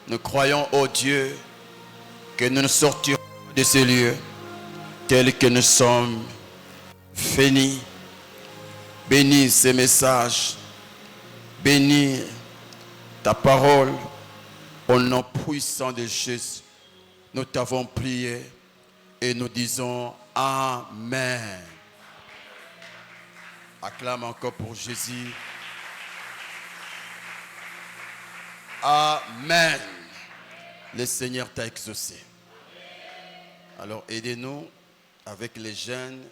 Nous croyons, ô Dieu, que nous ne sortirons pas de ces lieux tels que nous sommes finis. Bénis ces messages. Bénis ta parole. Au nom puissant de Jésus, nous t'avons prié et nous disons Amen. Acclame encore pour Jésus. Amen. Le Seigneur t'a exaucé. Alors aidez-nous avec les jeunes.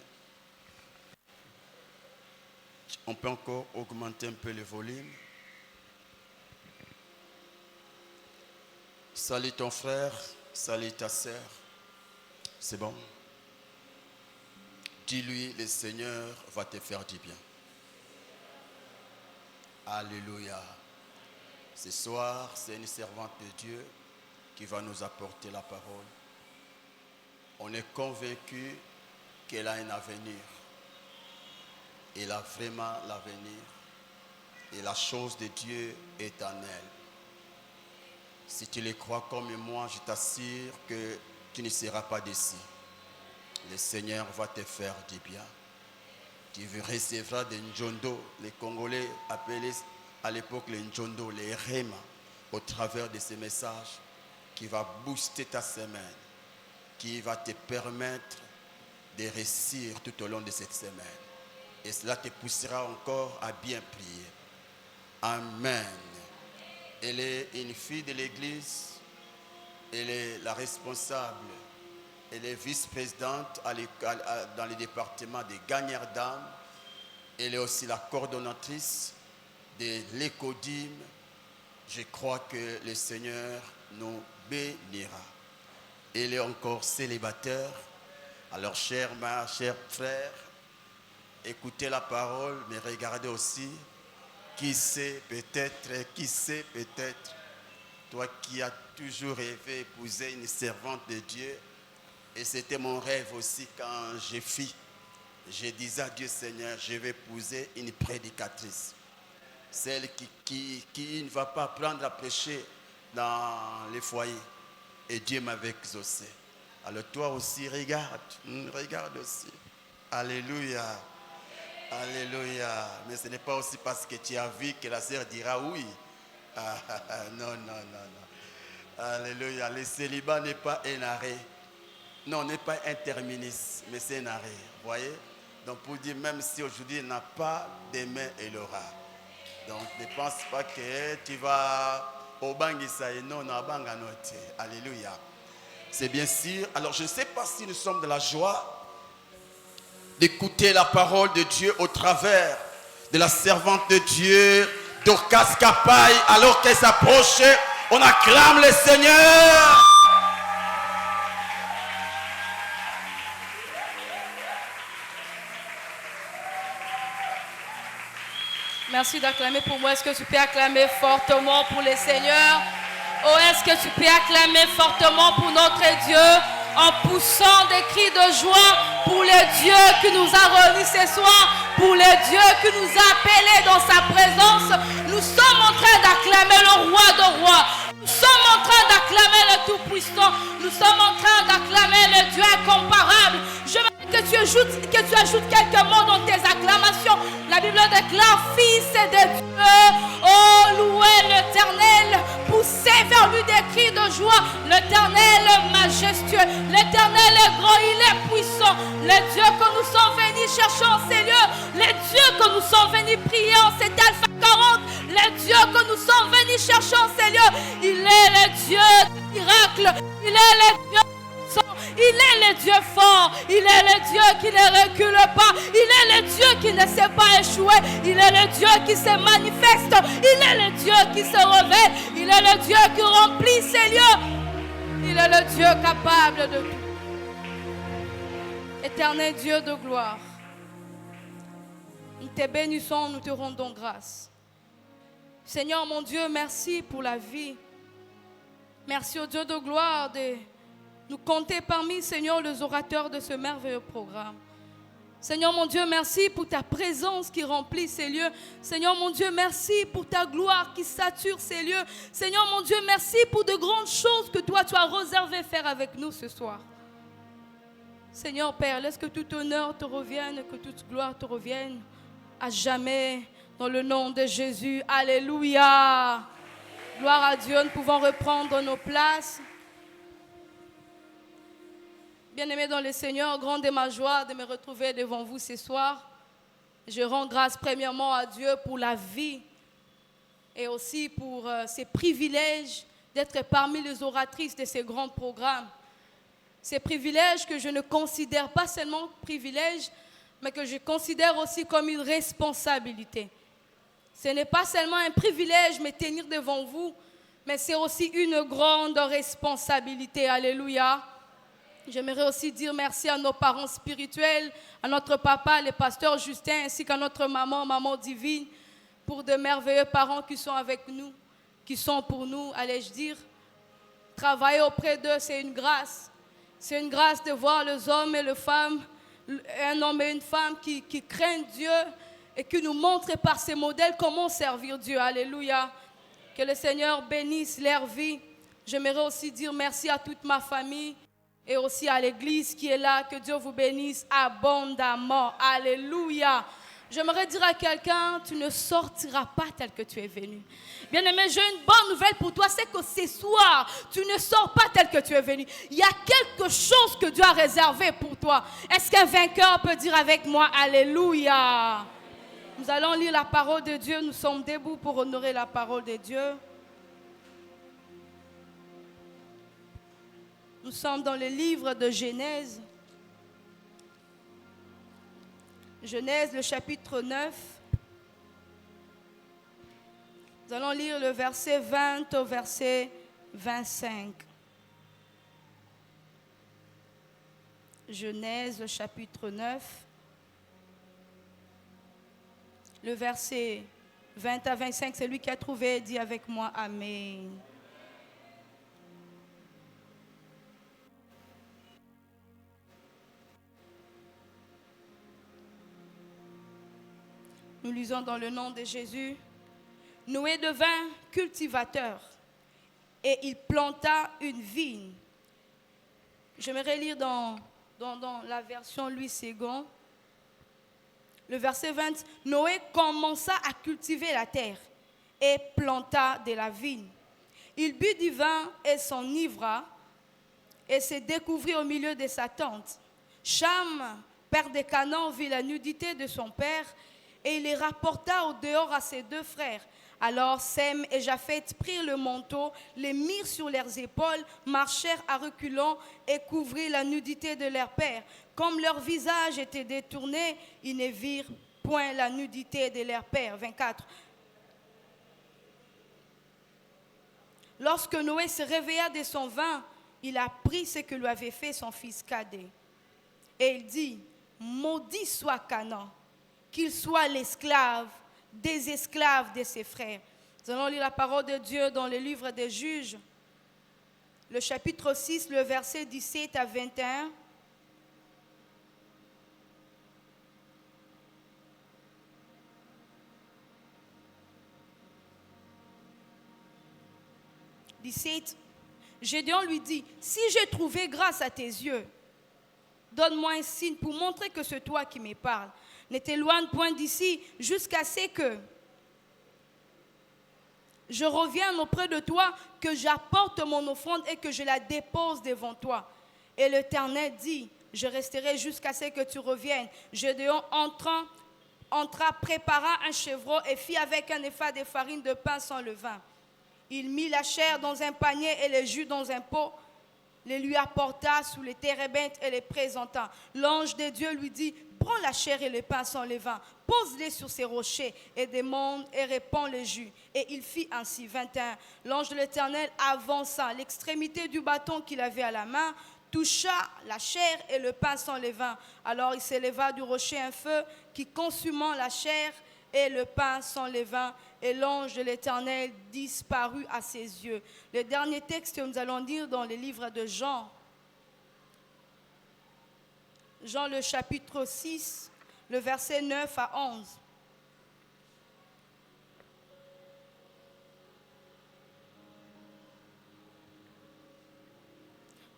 On peut encore augmenter un peu le volume. Salut ton frère, salut ta sœur. C'est bon. Dis-lui, le Seigneur va te faire du bien. Alléluia. Ce soir, c'est une servante de Dieu qui va nous apporter la parole. On est convaincu qu'elle a un avenir. Elle a vraiment l'avenir. Et la chose de Dieu est en elle. Si tu le crois comme moi, je t'assure que tu ne seras pas déçu. Le Seigneur va te faire du bien. Tu recevras des njondo, les Congolais appelaient à l'époque les njondo, les rema, au travers de ces messages qui va booster ta semaine, qui va te permettre de réussir tout au long de cette semaine. Et cela te poussera encore à bien prier. Amen. Elle est une fille de l'église. Elle est la responsable. Elle est vice-présidente dans le département des gagnants d'âmes. Elle est aussi la coordonnatrice de l'écodime. Je crois que le Seigneur nous bénira. Elle est encore célibataire. Alors, chers frères, écoutez la parole, mais regardez aussi. Qui sait peut-être, toi qui as toujours rêvé épouser une servante de Dieu, et c'était mon rêve aussi quand j'ai fui. Je disais à Dieu, Seigneur, je vais épouser une prédicatrice. Celle qui ne va pas apprendre à prêcher dans les foyers. Et Dieu m'avait exaucé. Alors toi aussi, regarde aussi. Alléluia. Alléluia. Mais ce n'est pas aussi parce que tu as vu que la sœur dira oui. Non. Alléluia. Le célibat n'est pas un arrêt. Non, n'est pas un terminus, mais c'est un arrêt. Vous voyez? Donc pour dire, même si aujourd'hui il n'a pas, demain il aura. Donc ne pense pas que tu vas au bangisa et non, à banganote. Alléluia. C'est bien sûr. Alors je ne sais pas si nous sommes de la joie d'écouter la parole de Dieu au travers de la servante de Dieu, Dorcas Kapaï, alors qu'elle s'approche, on acclame le Seigneur. Merci d'acclamer pour moi. Est-ce que tu peux acclamer fortement pour le Seigneur? Oh, est-ce que tu peux acclamer fortement pour notre Dieu en poussant des cris de joie pour le Dieu qui nous a réunis ce soir, pour le Dieu qui nous a appelés dans sa présence? Nous sommes en train d'acclamer le roi de rois. Nous sommes en train d'acclamer le Tout-Puissant. Nous sommes en train d'acclamer le Dieu incomparable. Je veux que tu ajoutes quelques mots dans tes acclamations. La Bible déclare Fils de Dieu. Oh, louez l'Éternel. Poussez vers lui des cris de joie. L'Éternel est majestueux. L'Éternel est grand. Il est puissant. Le Dieu que nous sommes venus chercher en ces lieux. Le Dieu que nous sommes venus prier en cet Alpha 40. Le Dieu que nous sommes venus chercher en ces lieux. Il est le Dieu des miracles. Il est le Dieu. Il est le Dieu fort. Il est le Dieu qui ne recule pas. Il est le Dieu qui ne s'est pas échoué. Il est le Dieu qui se manifeste. Il est le Dieu qui se révèle. Il est le Dieu qui remplit ses lieux. Il est le Dieu capable de tout. Éternel Dieu de gloire, nous te bénissons, nous te rendons grâce. Seigneur mon Dieu, merci pour la vie. Merci au Dieu de gloire de nous compter parmi, Seigneur, les orateurs de ce merveilleux programme. Seigneur mon Dieu, merci pour ta présence qui remplit ces lieux. Seigneur mon Dieu, merci pour ta gloire qui sature ces lieux. Seigneur mon Dieu, merci pour de grandes choses que toi tu as réservé faire avec nous ce soir. Seigneur Père, laisse que tout honneur te revienne, que toute gloire te revienne à jamais dans le nom de Jésus. Alléluia. Gloire à Dieu, nous pouvons reprendre nos places. Bien-aimés dans le Seigneur, grande est ma joie de me retrouver devant vous ce soir. Je rends grâce premièrement à Dieu pour la vie et aussi pour ces privilèges d'être parmi les oratrices de ces grands programmes. Ces privilèges que je ne considère pas seulement privilèges, mais que je considère aussi comme une responsabilité. Ce n'est pas seulement un privilège me tenir devant vous, mais c'est aussi une grande responsabilité. Alléluia. J'aimerais aussi dire merci à nos parents spirituels, à notre papa, le pasteur Justin, ainsi qu'à notre maman, maman divine, pour de merveilleux parents qui sont avec nous, qui sont pour nous, allais-je dire. Travailler auprès d'eux, c'est une grâce. C'est une grâce de voir les hommes et les femmes, un homme et une femme qui craignent Dieu et qui nous montrent par ces modèles comment servir Dieu. Alléluia. Que le Seigneur bénisse leur vie. J'aimerais aussi dire merci à toute ma famille et aussi à l'église qui est là. Que Dieu vous bénisse abondamment. Alléluia. J'aimerais dire à quelqu'un, tu ne sortiras pas tel que tu es venu. Bien-aimé, j'ai une bonne nouvelle pour toi, c'est que ce soir, tu ne sors pas tel que tu es venu. Il y a quelque chose que Dieu a réservé pour toi. Est-ce qu'un vainqueur peut dire avec moi, Alléluia? Nous allons lire la parole de Dieu, nous sommes debout pour honorer la parole de Dieu. Nous sommes dans le livre de Genèse. Genèse, le chapitre 9. Nous allons lire le verset 20 au verset 25. Genèse, le chapitre 9. Le verset 20 à 25, c'est lui qui a trouvé, dit avec moi, Amen. Nous lisons dans le nom de Jésus. Noé devint cultivateur et il planta une vigne. J'aimerais lire dans la version Louis II. Le verset 20. Noé commença à cultiver la terre et planta de la vigne. Il but du vin et s'enivra et se découvrit au milieu de sa tente. Cham, père de Canaan, vit la nudité de son père et il les rapporta au dehors à ses deux frères. Alors Sem et Japheth prirent le manteau, les mirent sur leurs épaules, marchèrent à reculons et couvrirent la nudité de leur père. Comme leur visage était détourné, ils ne virent point la nudité de leur père. 24. Lorsque Noé se réveilla de son vin, il apprit ce que lui avait fait son fils cadet. Et il dit, maudit soit Canaan, qu'il soit l'esclave des esclaves de ses frères. Nous allons lire la parole de Dieu dans le livre des Juges, le chapitre 6, le verset 17 à 21. Gédéon lui dit, si j'ai trouvé grâce à tes yeux, donne-moi un signe pour montrer que c'est toi qui me parles. Ne t'éloigne point d'ici jusqu'à ce que je revienne auprès de toi, que j'apporte mon offrande et que je la dépose devant toi. Et l'Éternel dit, je resterai jusqu'à ce que tu reviennes. Gédéon entra, prépara un chevreau et fit avec un épha de farine de pain sans levain. Il mit la chair dans un panier et le jus dans un pot, les lui apporta sous les térébintes et les présenta. L'ange de Dieu lui dit, prends la chair et le pain sans levain, pose-les sur ces rochers et demande et répand le jus. Et il fit ainsi. 21. L'ange de l'Éternel avança l'extrémité du bâton qu'il avait à la main, toucha la chair et le pain sans levain. Alors il s'éleva du rocher un feu qui consumant la chair et le pain sans levain, et l'ange de l'Éternel disparut à ses yeux. Le dernier texte que nous allons lire dans le livre de Jean. Jean le chapitre 6, le verset 9 à 11.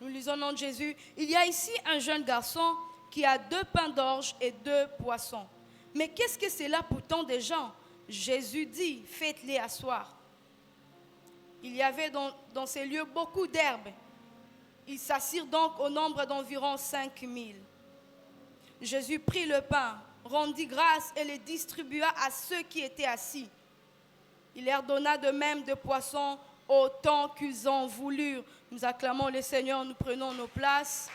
Nous lisons au nom de Jésus. Il y a ici un jeune garçon qui a 2 pains d'orge et 2 poissons. Mais qu'est-ce que c'est là pour tant de gens? Jésus dit, faites-les asseoir. Il y avait dans ces lieux beaucoup d'herbes. Ils s'assirent donc au nombre d'environ 5000. Jésus prit le pain, rendit grâce et le distribua à ceux qui étaient assis. Il leur donna de même de poissons autant qu'ils en voulurent. Nous acclamons le Seigneur, nous prenons nos places.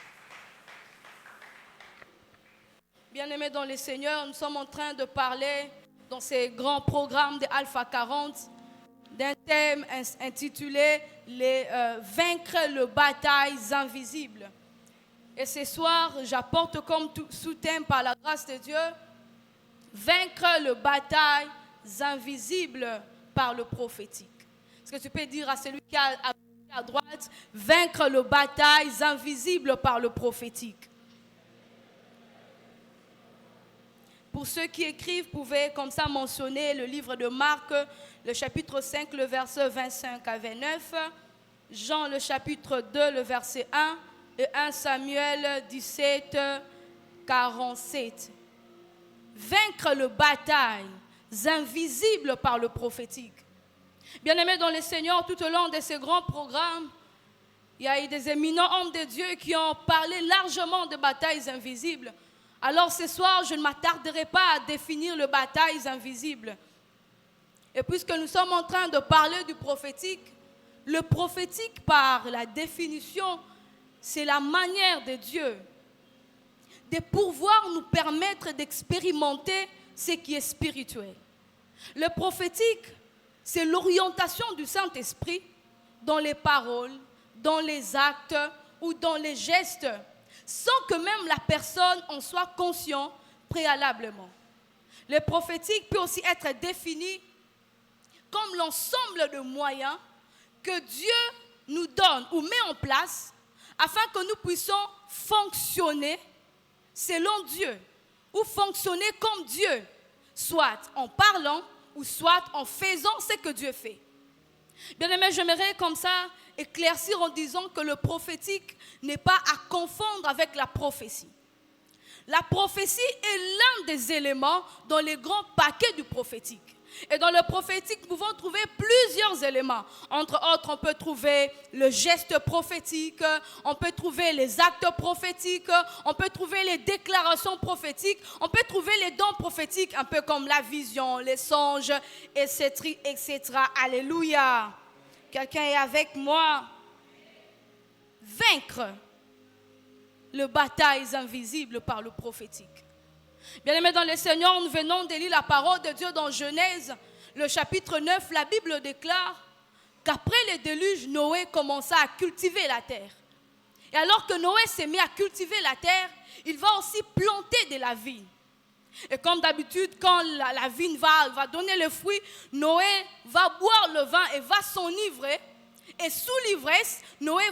Bien-aimés dans le Seigneur, nous sommes en train de parler dans ces grands programmes de Alpha 40 d'un thème intitulé Vaincre les batailles invisibles. Et ce soir, j'apporte comme sous-thème par la grâce de Dieu, Vaincre les batailles invisibles par le prophétique. Est-ce que tu peux dire à celui qui est à droite, Vaincre les batailles invisibles par le prophétique? Pour ceux qui écrivent, vous pouvez comme ça mentionner le livre de Marc, le chapitre 5, le verset 25 à 29, Jean, le chapitre 2, le verset 1, et 1 Samuel 17, 47. Vaincre les batailles invisibles par le prophétique. Bien-aimés dans le Seigneur, tout au long de ces grands programmes, il y a eu des éminents hommes de Dieu qui ont parlé largement de batailles invisibles. Alors ce soir, je ne m'attarderai pas à définir les batailles invisibles. Et puisque nous sommes en train de parler du prophétique, le prophétique par la définition, c'est la manière de Dieu de pouvoir nous permettre d'expérimenter ce qui est spirituel. Le prophétique, c'est l'orientation du Saint-Esprit dans les paroles, dans les actes ou dans les gestes, sans que même la personne en soit consciente préalablement. Le prophétique peut aussi être défini comme l'ensemble de moyens que Dieu nous donne ou met en place afin que nous puissions fonctionner selon Dieu ou fonctionner comme Dieu, soit en parlant ou soit en faisant ce que Dieu fait. Bien aimé, j'aimerais comme ça éclaircir en disant que le prophétique n'est pas à confondre avec la prophétie. La prophétie est l'un des éléments dans les grands paquets du prophétique. Et dans le prophétique, nous pouvons trouver plusieurs éléments. Entre autres, on peut trouver le geste prophétique, on peut trouver les actes prophétiques, on peut trouver les déclarations prophétiques, on peut trouver les dons prophétiques, un peu comme la vision, les songes, etc., etc. Alléluia. Quelqu'un est avec moi? Vaincre les batailles invisibles par le prophétique. Bien-aimés dans le Seigneur, nous venons de lire la parole de Dieu dans Genèse, le chapitre 9. La Bible déclare qu'après le déluge, Noé commença à cultiver la terre. Et alors que Noé s'est mis à cultiver la terre, il va aussi planter de la vigne. Et comme d'habitude, quand la vigne va donner le fruit, Noé va boire le vin et va s'enivrer. Et sous l'ivresse, Noé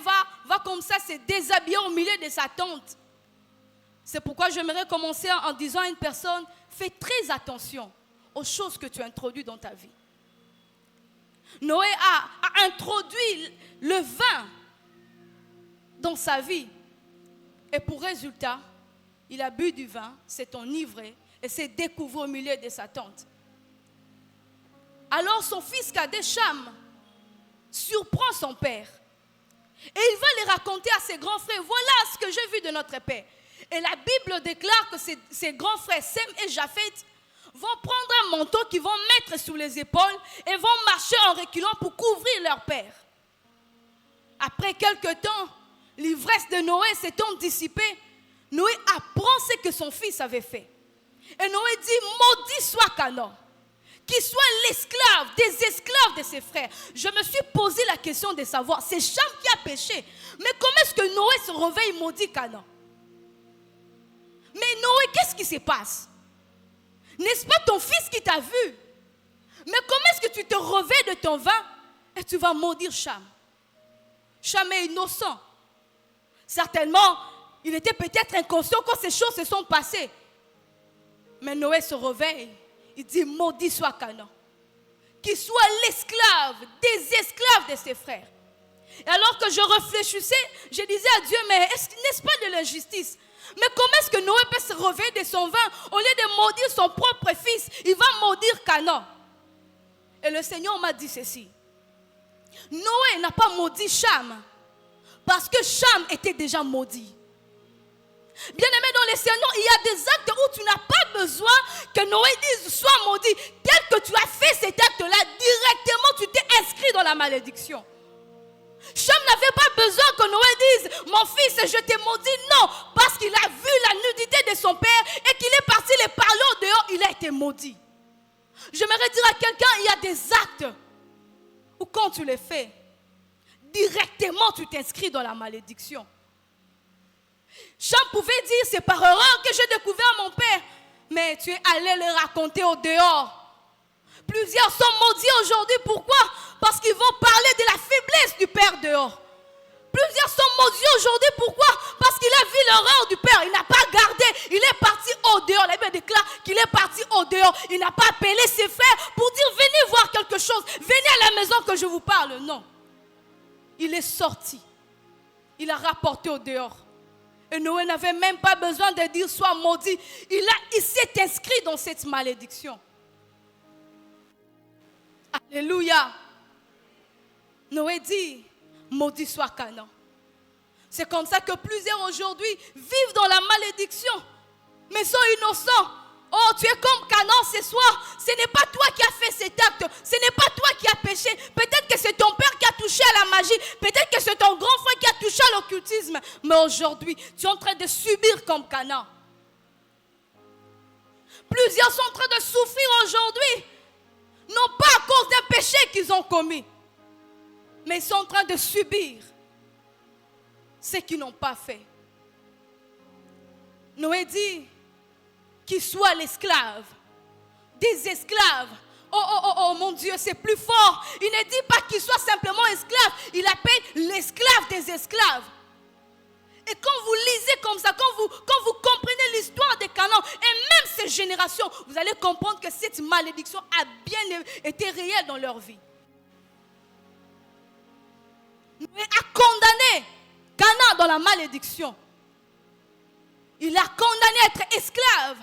va comme ça se déshabiller au milieu de sa tente. C'est pourquoi j'aimerais commencer en disant à une personne, fais très attention aux choses que tu introduis dans ta vie. Noé a introduit le vin dans sa vie. Et pour résultat, il a bu du vin, s'est enivré et s'est découvert au milieu de sa tente. Alors son fils cadet Cham surprend son père. Et il va les raconter à ses grands frères, voilà ce que j'ai vu de notre père. Et la Bible déclare que ses grands frères Sem et Japheth vont prendre un manteau qu'ils vont mettre sous les épaules et vont marcher en reculant pour couvrir leur père. Après quelque temps, l'ivresse de Noé s'étant dissipée, Noé apprend ce que son fils avait fait. Et Noé dit, maudit soit Canaan, qui soit l'esclave des esclaves de ses frères. Je me suis posé la question de savoir, c'est Cham qui a péché. Mais comment est-ce que Noé se réveille maudit Canaan? Mais Noé, qu'est-ce qui se passe? N'est-ce pas ton fils qui t'a vu? Mais comment est-ce que tu te revais de ton vin et tu vas maudire Cham? Cham est innocent. Certainement, il était peut-être inconscient quand ces choses se sont passées. Noé se réveille. Il dit, maudit soit Canaan. Qu'il soit l'esclave des esclaves de ses frères. Et alors que je réfléchissais, je disais à Dieu, mais n'est-ce pas de l'injustice? Mais comment est-ce que Noé peut se réveiller de son vin? Au lieu de maudire son propre fils, il va maudire Canaan. Et le Seigneur m'a dit ceci. Noé n'a pas maudit Cham, parce que Cham était déjà maudit. Bien-aimé dans le Seigneur, il y a des actes où tu n'as pas besoin que Noé dise sois maudit. Tel que tu as fait cet acte-là, directement tu t'es inscrit dans la malédiction. Cham n'avait pas besoin que Noé dise mon fils je t'ai maudit. Non, parce qu'il a vu la nudité de son père et qu'il est parti les parler au dehors, il a été maudit. J'aimerais dire à quelqu'un, il y a des actes où quand tu les fais, directement tu t'inscris dans la malédiction. Cham pouvait dire, c'est par erreur que j'ai découvert mon père. Mais tu es allé le raconter au dehors. Plusieurs sont maudits aujourd'hui. Pourquoi? Parce qu'ils vont parler de la faiblesse du père dehors. Plusieurs sont maudits aujourd'hui. Pourquoi? Parce qu'il a vu l'erreur du père. Il n'a pas gardé. Il est parti au dehors. La Bible déclare qu'il est parti au dehors. Il n'a pas appelé ses frères pour dire, venez voir quelque chose. Venez à la maison que je vous parle. Non. Il est sorti. Il a rapporté au dehors. Et Noé n'avait même pas besoin de dire sois maudit. Il s'est inscrit dans cette malédiction. Alléluia. Noé dit maudit soit Canaan. C'est comme ça que plusieurs aujourd'hui vivent dans la malédiction, mais sont innocents. Oh, tu es comme Canaan ce soir. Ce n'est pas toi qui as fait cet acte. Ce n'est pas toi qui as péché. Peut-être que c'est ton père qui a touché à la magie. Peut-être que c'est ton grand frère qui a touché à l'occultisme. Mais aujourd'hui, tu es en train de subir comme Canaan. Plusieurs sont en train de souffrir aujourd'hui. Non pas à cause d'un péché qu'ils ont commis, mais ils sont en train de subir ce qu'ils n'ont pas fait. Noé dit qu'il soit l'esclave des esclaves. Oh mon Dieu, c'est plus fort. Il ne dit pas qu'il soit simplement esclave. Il appelle l'esclave des esclaves. Et quand vous lisez comme ça, quand vous comprenez l'histoire de Canaan, et même ces générations, vous allez comprendre que cette malédiction a bien été réelle dans leur vie. Noé a condamné Canaan dans la malédiction. Il a condamné à être esclave.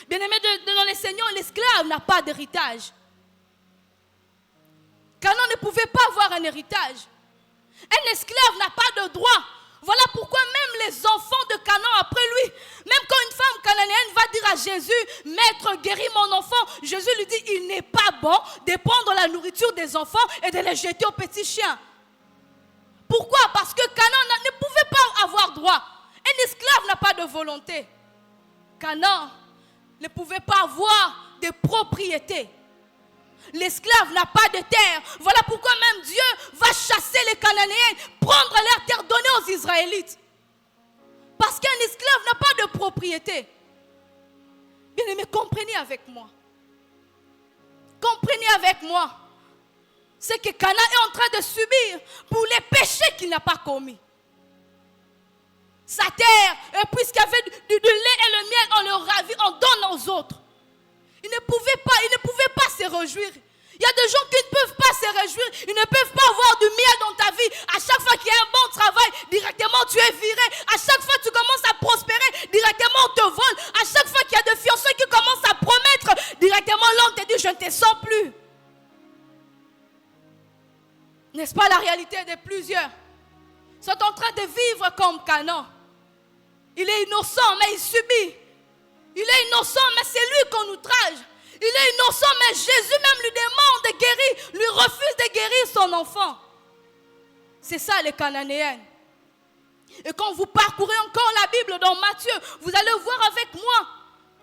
Bien-aimé dans le Seigneur, l'esclave n'a pas d'héritage. Canaan ne pouvait pas avoir un héritage. Un esclave n'a pas de droit. Voilà pourquoi même les enfants de Canaan après lui, même quand une femme cananéenne va dire à Jésus, Maître, guéris mon enfant, Jésus lui dit, il n'est pas bon de prendre la nourriture des enfants et de les jeter aux petits chiens. Pourquoi? Parce que Canaan ne pouvait pas avoir droit. Un esclave n'a pas de volonté. Canaan ne pouvait pas avoir de propriété. L'esclave n'a pas de terre. Voilà pourquoi même Dieu va chasser les Cananéens, prendre leur terre donnée aux Israélites. Parce qu'un esclave n'a pas de propriété. Bien-aimés, comprenez avec moi. Comprenez avec moi. C'est que Canaan est en train de subir pour les péchés qu'il n'a pas commis. Sa terre, puisqu'il y avait du lait et le miel, on le ravit, on donne aux autres. Ils ne pouvaient pas se réjouir. Il y a des gens qui ne peuvent pas se réjouir. Ils ne peuvent pas avoir du miel dans ta vie. À chaque fois qu'il y a un bon travail, directement tu es viré. À chaque fois que tu commences à prospérer, directement on te vole. À chaque fois qu'il y a des fiançailles qui commencent à promettre, directement l'homme te dit je ne te sens plus. N'est-ce pas la réalité de plusieurs? Ils sont en train de vivre comme Canaan. Il est innocent mais il subit. Il est innocent, mais c'est lui qu'on outrage. Il est innocent, mais Jésus même lui demande de guérir, lui refuse de guérir son enfant. C'est ça les Cananéens. Et quand vous parcourez encore la Bible dans Matthieu, vous allez voir avec moi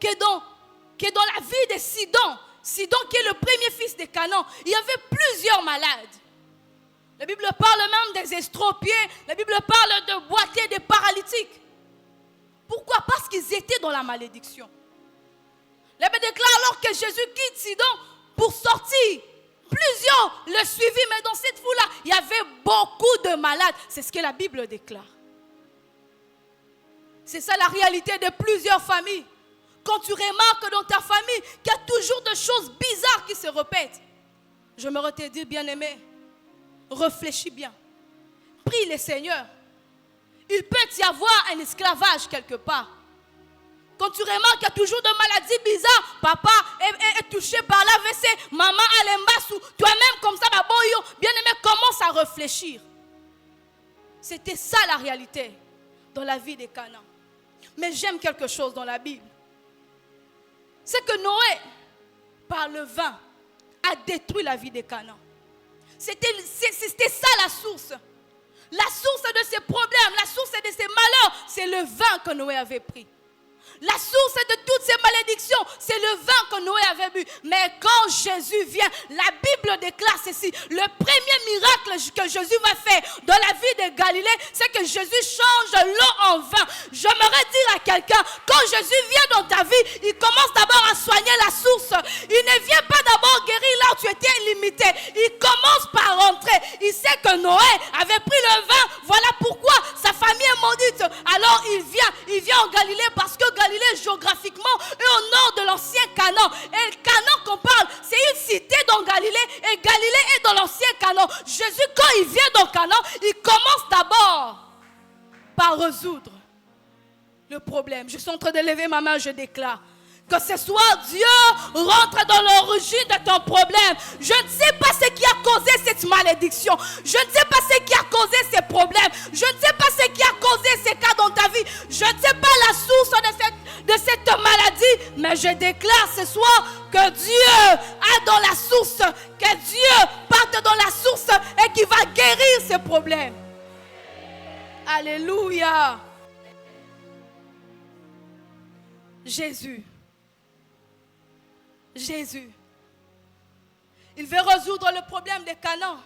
que dans la vie de Sidon qui est le premier fils de Canaan, il y avait plusieurs malades. La Bible parle même des estropiés, la Bible parle de boiteux, des paralytiques. Pourquoi? Parce qu'ils étaient dans la malédiction. La Bible déclare alors que Jésus quitte Sidon pour sortir. Plusieurs le suivirent, mais dans cette foule-là, il y avait beaucoup de malades. C'est ce que la Bible déclare. C'est ça la réalité de plusieurs familles. Quand tu remarques dans ta famille qu'il y a toujours des choses bizarres qui se répètent, j'aimerais te dire, bien-aimé, réfléchis bien. Prie le Seigneur. Il peut y avoir un esclavage quelque part. Quand tu remarques qu'il y a toujours des maladies bizarres, papa est touché par l'AVC, maman a l'embassou, toi-même comme ça, bien-aimé, commence à réfléchir. C'était ça la réalité dans la vie des Canaan. Mais j'aime quelque chose dans la Bible. C'est que Noé, par le vin, a détruit la vie des Canaan. C'était ça la source. La source de ces problèmes, la source de ces malheurs, c'est le vin que Noé avait pris. La source de toutes ces malédictions, c'est le vin que Noé avait bu. Mais quand Jésus vient, la Bible déclare ceci. Le premier miracle que Jésus va faire dans la vie de Galilée, c'est que Jésus change l'eau en vin. J'aimerais dire à quelqu'un, quand Jésus vient dans ta vie, il commence d'abord à soigner la source. Il ne vient pas d'abord guérir là où tu étais limité. Il commence par rentrer. Il sait que Noé avait pris le vin. Voilà pourquoi sa famille est maudite. Alors il vient en Galilée parce que Galilée géographiquement est au nord de l'ancien Canaan. Et le Canaan qu'on parle, c'est une cité dans Galilée. Et Galilée est dans l'ancien Canaan. Jésus, quand il vient dans Canaan, il commence d'abord par résoudre le problème. Je suis en train de lever ma main, je déclare que ce soir, Dieu rentre dans l'origine de ton problème. Je ne sais pas ce qui a causé cette malédiction. Je ne sais pas ce qui a causé ces problèmes. Je ne sais pas ce qui a causé ces cas dans ta vie. Je ne sais pas la source de cette maladie. Mais je déclare ce soir que Dieu a dans la source, que Dieu parte dans la source et qu'il va guérir ces problèmes. Alléluia. Jésus, il veut résoudre le problème de Canaan.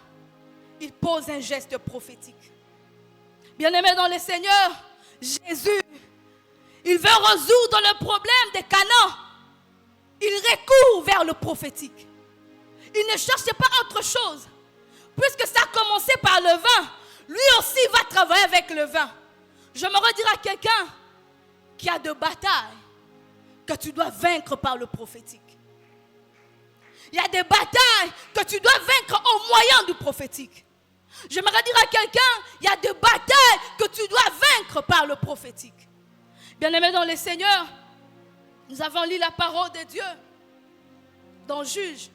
Il pose un geste prophétique. Bien-aimé dans le Seigneur, Jésus, il veut résoudre le problème de Canaan. Il recourt vers le prophétique. Il ne cherche pas autre chose. Puisque ça a commencé par le vin, lui aussi va travailler avec le vin. J'aimerais dire à quelqu'un qui a des batailles que tu dois vaincre par le prophétique. Il y a des batailles que tu dois vaincre au moyen du prophétique. J'aimerais dire à quelqu'un, il y a des batailles que tu dois vaincre par le prophétique. Bien-aimés dans le Seigneur, nous avons lu la parole de Dieu dans Juge,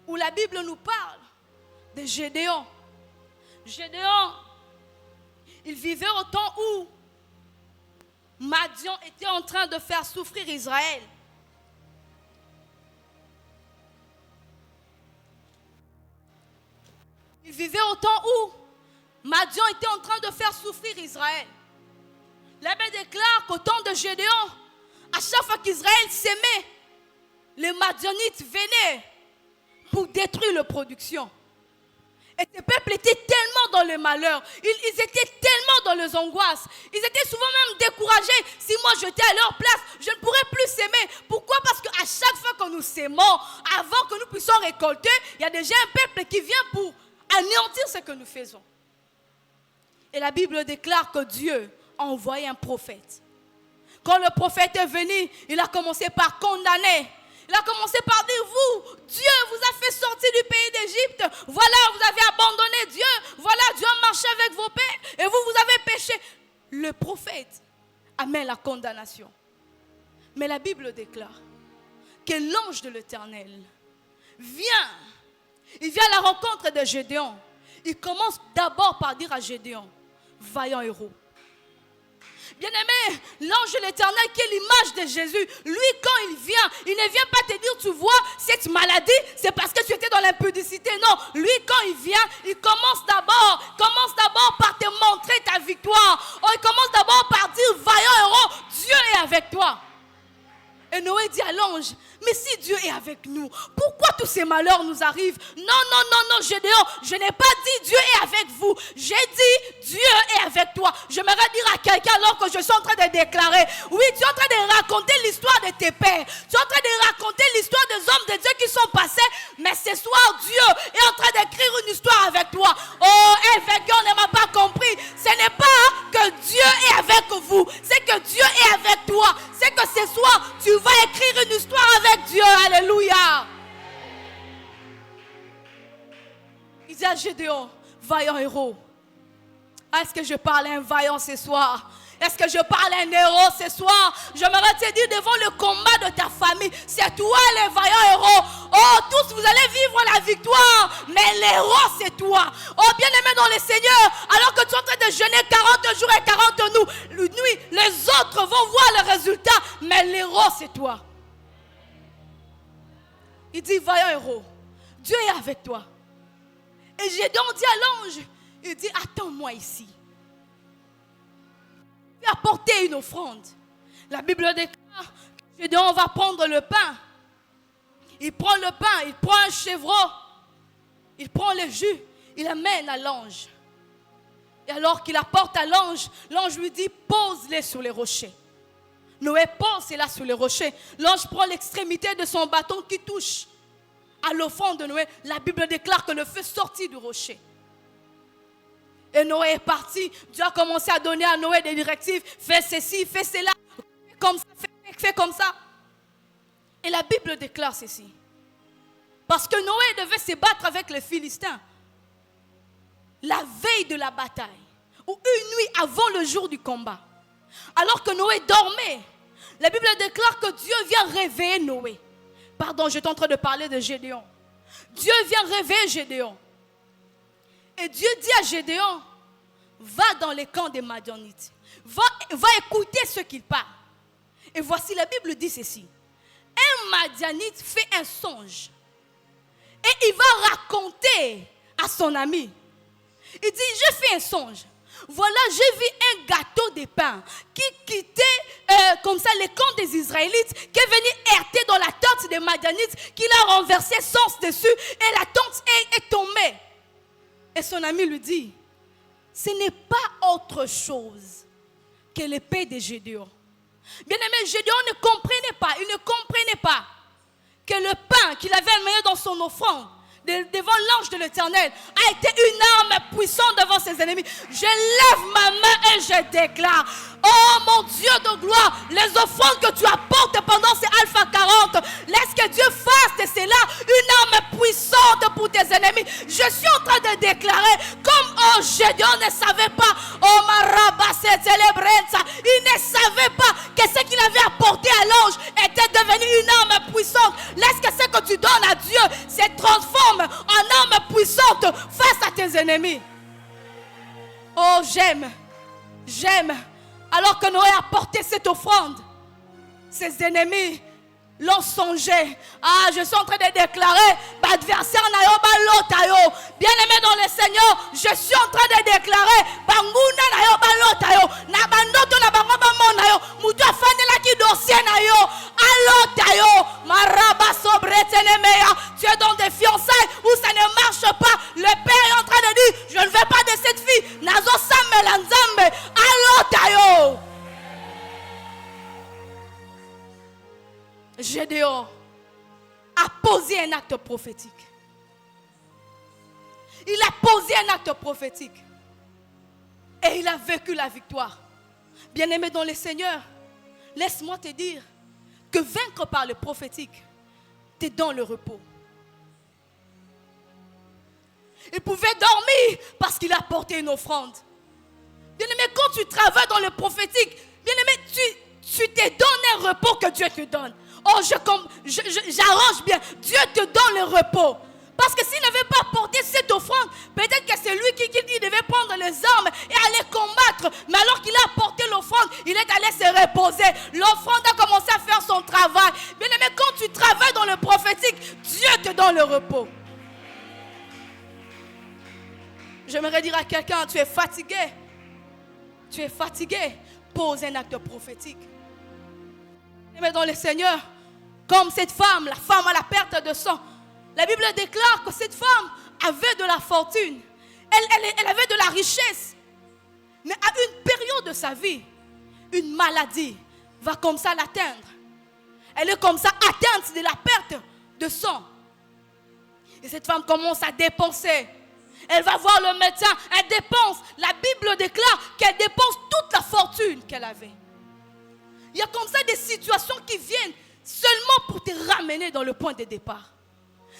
où la Bible nous parle de Gédéon. Gédéon, il vivait au temps où Madian était en train de faire souffrir Israël. Il vivait au temps où Madian était en train de faire souffrir Israël. La Bible déclare qu'au temps de Gédéon, à chaque fois qu'Israël s'aimait, les Madianites venaient pour détruire leur production. Et ces peuples étaient tellement dans le malheur, ils étaient tellement dans les angoisses, ils étaient souvent même découragés. Si moi j'étais à leur place, je ne pourrais plus s'aimer. Pourquoi? Parce qu'à chaque fois que nous s'aimons, avant que nous puissions récolter, il y a déjà un peuple qui vient pour anéantir ce que nous faisons. Et la Bible déclare que Dieu a envoyé un prophète. Quand le prophète est venu, il a commencé par condamner. Il a commencé par dire, vous, Dieu vous a fait sortir du pays d'Égypte. Voilà, vous avez abandonné Dieu. Voilà, Dieu a marché avec vos pères. Et vous avez péché. Le prophète amène la condamnation. Mais la Bible déclare que l'ange de l'Éternel vient. Il vient à la rencontre de Gédéon. Il commence d'abord par dire à Gédéon, vaillant héros. Bien-aimé, l'ange de l'Éternel qui est l'image de Jésus, lui quand il vient, il ne vient pas te dire, tu vois, cette maladie, c'est parce que tu étais dans l'impudicité. Non, lui quand il vient, il commence d'abord par te montrer ta victoire. Il commence d'abord par dire, vaillant héros, Dieu est avec toi. Et Noé dit à l'ange, mais si Dieu est avec nous, pourquoi tous ces malheurs nous arrivent? Non, Gédéon, je n'ai pas dit Dieu est avec vous. J'ai dit Dieu est avec toi. J'aimerais dire à quelqu'un alors que je suis en train de déclarer, oui, tu es en train de raconter l'histoire de tes pères. Tu es en train de raconter l'histoire des hommes de Dieu qui sont passés. Mais ce soir, Dieu est en train d'écrire une histoire avec toi. Oh, on ne m'a pas compris. Ce n'est pas que Dieu est avec vous. C'est que Dieu est avec toi. sais que ce soir, tu vas écrire une histoire avec Dieu. Alléluia. Il dit à Gédéon, vaillant héros. Est-ce que je parle à un vaillant ce soir? Est-ce que je parle à un héros ce soir? J'aimerais te dire devant le combat de ta famille, c'est toi le vaillant héros. Oh, tous vous allez vivre la victoire, mais l'héros c'est toi. Oh, bien-aimé dans le Seigneur, alors que tu es en train de jeûner 40 jours et 40 nuits, les autres vont voir le résultat, mais l'héros c'est toi. Il dit, vaillant héros, Dieu est avec toi. Et Gédéon dit à l'ange, il dit, attends-moi ici. Il a apporté une offrande. La Bible déclare que Gédéon va prendre le pain. Il prend le pain, il prend un chevreau, il prend le jus, il amène à l'ange. Et alors qu'il apporte à l'ange, l'ange lui dit, pose-les sur les rochers. Noé pose cela sur les rochers. L'ange prend l'extrémité de son bâton qui touche à l'offrande de Noé. La Bible déclare que le feu sortit du rocher. Et Noé est parti. Dieu a commencé à donner à Noé des directives. Fais ceci, fais cela. Fais comme ça, fais comme ça. Et la Bible déclare ceci. Parce que Noé devait se battre avec les Philistins. La veille de la bataille. Ou une nuit avant le jour du combat. Alors que Noé dormait. La Bible déclare que Dieu vient réveiller Noé. Pardon, j'étais en train de parler de Gédéon. Dieu vient réveiller Gédéon. Et Dieu dit à Gédéon, va dans les camps des Madianites. Va écouter ce qu'ils parlent. Et voici, la Bible dit ceci. Un Madianite fait un songe. Et il va raconter à son ami. Il dit, j'ai fait un songe. Voilà, j'ai vu un gâteau de pain qui quittait comme ça les camps des Israélites, qui est venu heurter dans la tente des Madianites, qui l'a renversé sens dessus et la tente est tombée. Et son ami lui dit, ce n'est pas autre chose que l'épée de Gédéon. Bien-aimé, Gédéon ne comprenait pas que le pain qu'il avait amené dans son offrande, devant l'ange de l'Éternel, a été une arme puissante devant ses ennemis. Je lève ma main et je déclare, oh mon Dieu de gloire, les offrandes que tu apportes pendant ces Alpha 40, laisse que Dieu fasse de cela une arme puissante pour tes ennemis. Je suis en train de déclarer, comme Gédéon ne savait pas, il ne savait pas que ce qu'il avait apporté à l'ange était devenu une arme puissante. Laisse que ce que tu donnes à Dieu se transforme en arme puissante face à tes ennemis. Oh, j'aime. Alors que Noé a porté cette offrande, ses ennemis l'ont songé. Ah, je suis en train de déclarer, adversaire bien-aimé dans le Seigneur, je suis en train de déclarer, tu es dans des fiançailles où ça ne marche pas. Le père est en train de dire, je ne veux pas de cette fille. Nazo Samuel Nzambe, allo tayo. Gédéon a posé un acte prophétique. Il a posé un acte prophétique. Et il a vécu la victoire. Bien-aimé dans le Seigneur, laisse-moi te dire que vaincre par le prophétique, t'es dans le repos. Il pouvait dormir parce qu'il a porté une offrande. Bien-aimé, quand tu travailles dans le prophétique, bien-aimé, tu te donnes un repos que Dieu te donne. Oh, j'arrange bien. Dieu te donne le repos. Parce que s'il n'avait pas porté cette offrande, peut-être que c'est lui qui devait prendre les armes et aller combattre. Mais alors qu'il a porté l'offrande, il est allé se reposer. L'offrande a commencé à faire son travail. Bien aimé, quand tu travailles dans le prophétique, Dieu te donne le repos. J'aimerais dire à quelqu'un, tu es fatigué. Tu es fatigué. Pose un acte prophétique. Mais dans le Seigneur, comme cette femme, la femme à la perte de sang, la Bible déclare que cette femme avait de la fortune. Elle avait de la richesse. Mais à une période de sa vie, une maladie va comme ça l'atteindre. Elle est comme ça atteinte de la perte de sang. Et cette femme commence à dépenser. Elle va voir le médecin, elle dépense. La Bible déclare qu'elle dépense toute la fortune qu'elle avait. Il y a comme ça des situations qui viennent seulement pour te ramener dans le point de départ.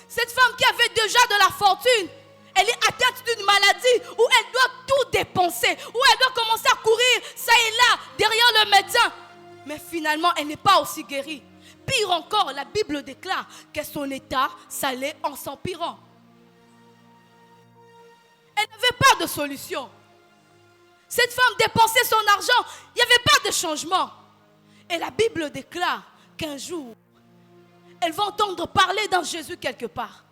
Cette femme qui avait déjà de la fortune, elle est atteinte d'une maladie où elle doit tout dépenser, où elle doit commencer à courir ça et là, derrière le médecin. Mais finalement, elle n'est pas aussi guérie. Pire encore, la Bible déclare que son état s'allait en s'empirant. Elle n'avait pas de solution. Cette femme dépensait son argent, il n'y avait pas de changement. Et la Bible déclare qu'un jour, elle va entendre parler d'un Jésus quelque part.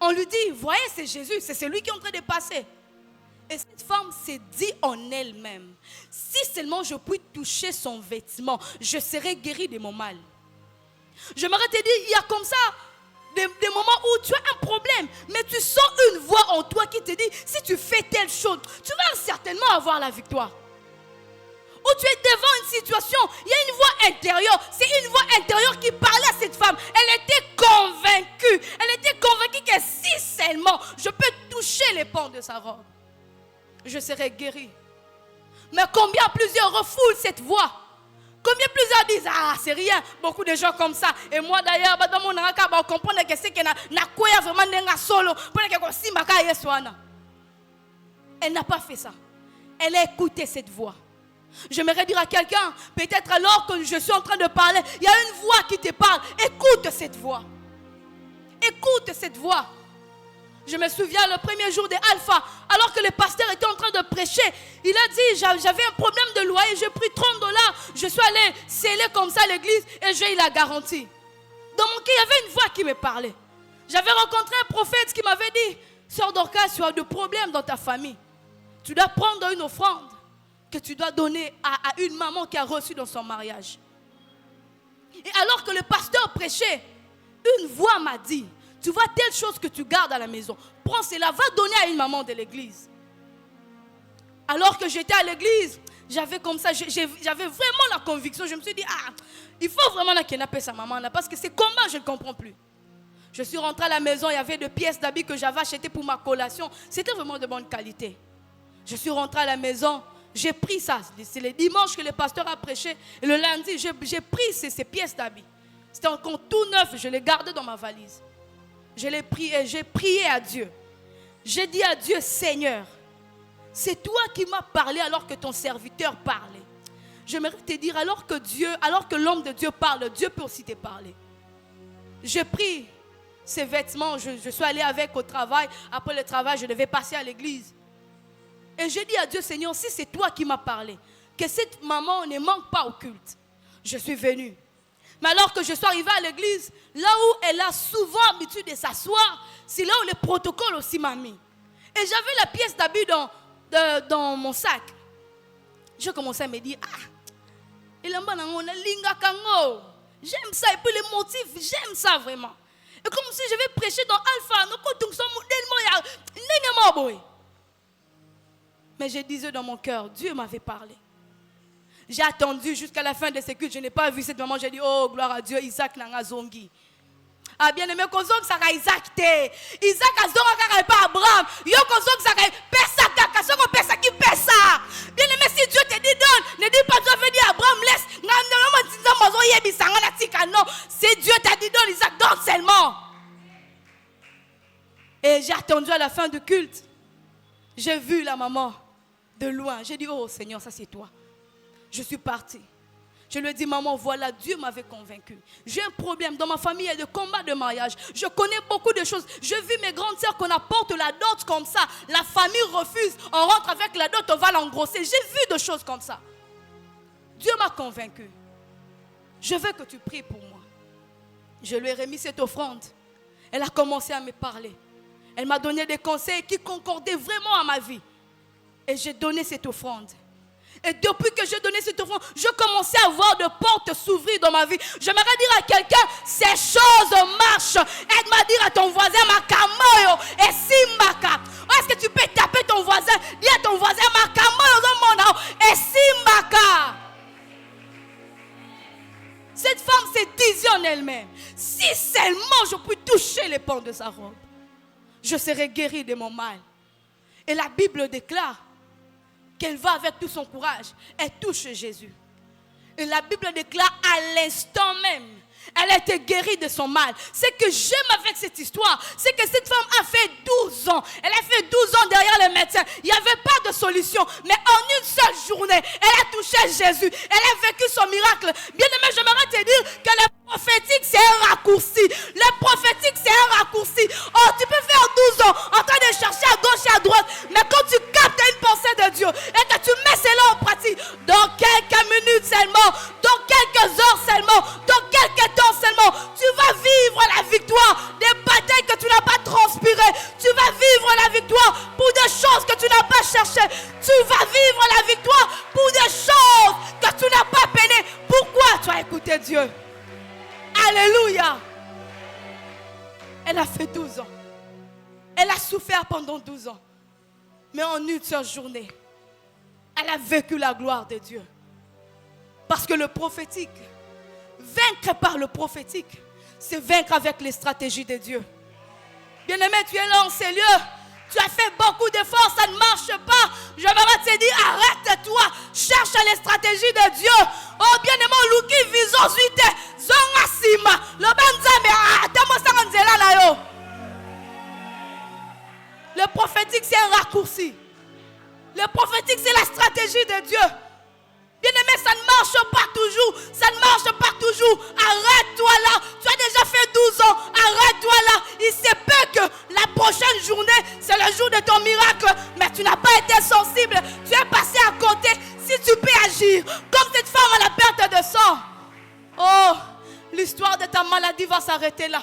On lui dit, voyez, c'est Jésus, c'est celui qui est en train de passer. Et cette femme s'est dit en elle-même, si seulement je puis toucher son vêtement, je serai guérie de mon mal. J'aimerais te dire, il y a comme ça des moments où tu as un problème, mais tu sens une voix en toi qui te dit, si tu fais telle chose, tu vas certainement avoir la victoire. Où tu es devant une situation, il y a une voix intérieure. C'est une voix intérieure qui parlait à cette femme. Elle était convaincue. Elle était convaincue que si seulement je peux toucher les pans de sa robe, je serai guérie. Mais combien plusieurs refoulent cette voix? Combien plusieurs disent, ah, c'est rien. Beaucoup de gens comme ça. Et moi d'ailleurs, dans mon cas, on comprend que c'est qu'elle n'a quoi vraiment d'un solo. Elle n'a pas fait ça. Elle a écouté cette voix. J'aimerais dire à quelqu'un, peut-être alors que je suis en train de parler, il y a une voix qui te parle. Écoute cette voix. Écoute cette voix. Je me souviens le premier jour de Alpha, alors que le pasteur était en train de prêcher, il a dit, j'avais un problème de loyer, j'ai pris $30, je suis allé sceller comme ça l'église et j'ai eu la garantie. Dans mon cœur, il y avait une voix qui me parlait. J'avais rencontré un prophète qui m'avait dit, Sœur Dorcas, tu as des problèmes dans ta famille. Tu dois prendre une offrande que tu dois donner à une maman qui a reçu dans son mariage. Et alors que le pasteur prêchait, une voix m'a dit, tu vois telle chose que tu gardes à la maison, prends cela, va donner à une maman de l'église. Alors que j'étais à l'église, j'avais comme ça, j'avais vraiment la conviction, je me suis dit, ah, il faut vraiment la kidnapper sa maman là, parce que c'est comment, je ne comprends plus. Je suis rentrée à la maison, il y avait des pièces d'habits que j'avais achetées pour ma collation, c'était vraiment de bonne qualité. Je suis rentrée à la maison, j'ai pris ça, c'est le dimanche que le pasteur a prêché, et le lundi, j'ai pris ces pièces d'habits. C'était encore tout neuf, je les gardais dans ma valise. Je l'ai prié, j'ai prié à Dieu. J'ai dit à Dieu, Seigneur, c'est toi qui m'as parlé alors que ton serviteur parlait. J'aimerais te dire, alors que l'homme de Dieu parle, Dieu peut aussi te parler. J'ai pris ces vêtements, je suis allée avec au travail. Après le travail, je devais passer à l'église. Et j'ai dit à Dieu, Seigneur, si c'est toi qui m'as parlé, que cette maman ne manque pas au culte. Je suis venue. Mais alors que je suis arrivée à l'église, là où elle a souvent l'habitude de s'asseoir, c'est là où le protocole aussi m'a mis. Et j'avais la pièce d'habit dans mon sac. Je commençais à me dire, j'aime ça. Et puis les motifs, j'aime ça vraiment. Et comme si je vais prêcher dans Alpha, mais je disais dans mon cœur, Dieu m'avait parlé. J'ai attendu jusqu'à la fin de ce culte. Je n'ai pas vu cette maman. J'ai dit, oh, gloire à Dieu, Isaac n'a pas zongi. Ah, bien aimé, kozong ça ka Isaac te. Isaac a zonga pas Abraham. Yo kozong ça ka pesa kaka, soko pesa qui pesa. Bien aimé, si Dieu te dit donne, ne dis pas Dieu veut dire Abraham laisse. Non, si Dieu t'a dit donne, Isaac donne seulement. Et j'ai attendu à la fin du culte. J'ai vu la maman de loin. J'ai dit, oh Seigneur, ça c'est toi. Je suis partie. Je lui ai dit, maman, voilà, Dieu m'avait convaincu. J'ai un problème. Dans ma famille, il y a des combats de mariage. Je connais beaucoup de choses. J'ai vu mes grandes sœurs qu'on apporte la dot comme ça. La famille refuse. On rentre avec la dot, on va l'engrosser. J'ai vu des choses comme ça. Dieu m'a convaincu. Je veux que tu pries pour moi. Je lui ai remis cette offrande. Elle a commencé à me parler. Elle m'a donné des conseils qui concordaient vraiment à ma vie. Et j'ai donné cette offrande. Et depuis que j'ai donné cette offrande, je commençais à voir de portes s'ouvrir dans ma vie. J'aimerais dire à quelqu'un, ces choses marchent. Aide-moi à dire à ton voisin, Makamoyo et Simbaka. Est-ce que tu peux taper ton voisin? Dis à ton voisin, Makamoyo et Simbaka. Cette femme s'est disait en elle-même, si seulement je puis toucher les pans de sa robe, je serai guérie de mon mal. Et la Bible déclare qu'elle va avec tout son courage. Elle touche Jésus. Et la Bible déclare à l'instant même, elle a été guérie de son mal. Ce que j'aime avec cette histoire, c'est que cette femme a fait 12 ans. Elle a fait 12 ans derrière le médecin. Il n'y avait pas de solution. Mais en une seule journée, elle a touché Jésus. Elle a vécu son miracle. Bien aimé, j'aimerais te dire que le prophétique, c'est un raccourci. Le prophétique, c'est un raccourci. Oh, tu peux faire 12 ans en train de chercher à gauche et à droite. Mais quand tu captes une pensée de Dieu et que tu mets cela en pratique, dans quelques minutes seulement, dans quelques heures seulement, dans quelques temps seulement, tu vas vivre la victoire des batailles que tu n'as pas transpirées. Tu vas vivre la victoire pour des choses que tu n'as pas cherchées. Tu vas vivre la victoire pour des choses que tu n'as pas peinées. Pourquoi tu as écouté Dieu? Alléluia. Elle a fait 12 ans. Elle a souffert pendant 12 ans. Mais en une seule journée, elle a vécu la gloire de Dieu. Parce que le prophétique, vaincre par le prophétique, c'est vaincre avec les stratégies de Dieu. Bien-aimé, tu es là en ces lieux. Tu as fait beaucoup d'efforts, ça ne marche pas. Je vais te dire, arrête-toi. Cherche les stratégies de Dieu. Oh, bien-aimé, Luki, vision suite. Zonga sima. Le banzame, le prophétique, c'est un raccourci. Le prophétique, c'est la stratégie de Dieu. Bien-aimé, ça ne marche pas toujours. Ça ne marche pas toujours. Arrête-toi là. Tu as déjà fait 12 ans. Arrête-toi là. Il se peut que la prochaine journée, c'est le jour de ton miracle. Mais tu n'as pas été sensible. Tu es passé à côté. Si tu peux agir. Comme cette femme à la perte de sang. Oh, l'histoire de ta maladie va s'arrêter là.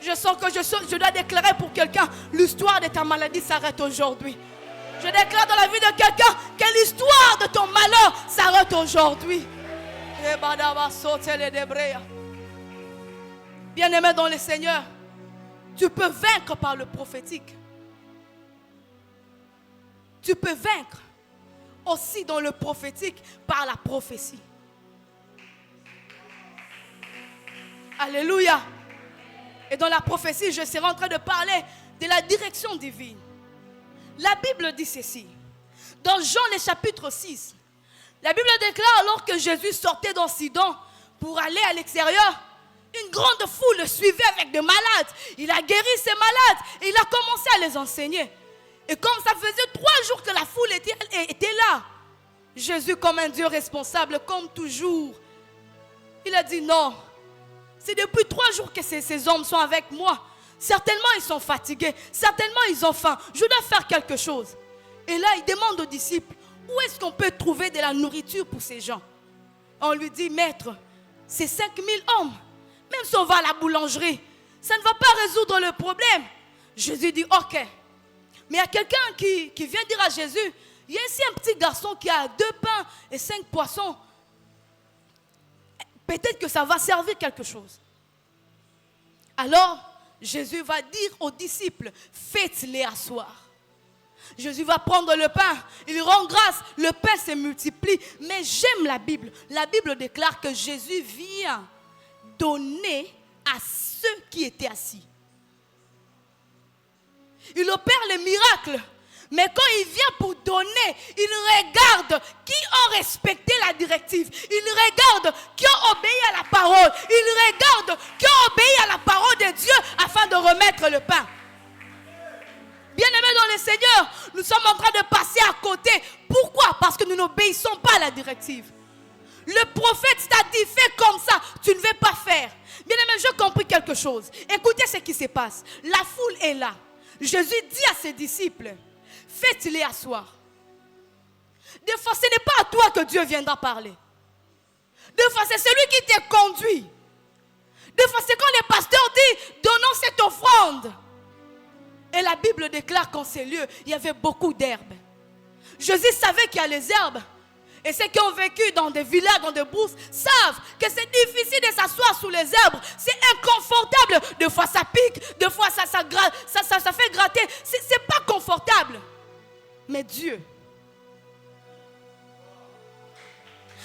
Je sens que je dois déclarer pour quelqu'un. L'histoire de ta maladie s'arrête aujourd'hui. Je déclare dans la vie de quelqu'un que l'histoire de ton malheur s'arrête aujourd'hui. Bien-aimé dans le Seigneur, tu peux vaincre par le prophétique. Tu peux vaincre aussi dans le prophétique par la prophétie. Alléluia. Et dans la prophétie, je serai en train de parler de la direction divine. La Bible dit ceci. Dans Jean le chapitre 6, la Bible déclare alors que Jésus sortait dans Sidon pour aller à l'extérieur, une grande foule le suivait avec des malades. Il a guéri ces malades et il a commencé à les enseigner. Et comme ça faisait 3 jours que la foule était là, Jésus, comme un Dieu responsable, comme toujours, il a dit non. C'est depuis 3 jours que ces hommes sont avec moi. Certainement ils sont fatigués. Certainement ils ont faim. Je dois faire quelque chose. Et là il demande aux disciples, où est-ce qu'on peut trouver de la nourriture pour ces gens? On lui dit, maître, c'est 5000 hommes. Même si on va à la boulangerie, ça ne va pas résoudre le problème. Jésus dit, ok. Mais il y a quelqu'un qui vient dire à Jésus, il y a ici un petit garçon qui a 2 pains et 5 poissons. Peut-être que ça va servir quelque chose. Alors, Jésus va dire aux disciples, faites-les asseoir. Jésus va prendre le pain, il rend grâce, le pain se multiplie. Mais j'aime la Bible. La Bible déclare que Jésus vient donner à ceux qui étaient assis. Il opère les miracles. Mais quand il vient pour donner, il regarde qui ont respecté la directive. Il regarde qui ont obéi à la parole. Il regarde qui ont obéi à la parole de Dieu afin de remettre le pain. Bien-aimés dans le Seigneur, nous sommes en train de passer à côté. Pourquoi? Parce que nous n'obéissons pas à la directive. Le prophète t'a dit, fais comme ça, tu ne veux pas faire. Bien-aimés, j'ai compris quelque chose. Écoutez ce qui se passe. La foule est là. Jésus dit à ses disciples, faites-les asseoir. Des fois, ce n'est pas à toi que Dieu viendra parler. Des fois, c'est celui qui t'a conduit. Des fois, c'est quand les pasteurs disent, donnons cette offrande. Et la Bible déclare qu'en ces lieux, il y avait beaucoup d'herbes. Jésus savait qu'il y a les herbes. Et ceux qui ont vécu dans des villages, dans des brousses, savent que c'est difficile de s'asseoir sous les herbes. C'est inconfortable. Des fois, ça pique. Des fois, ça fait gratter. C'est pas confortable. Mais Dieu,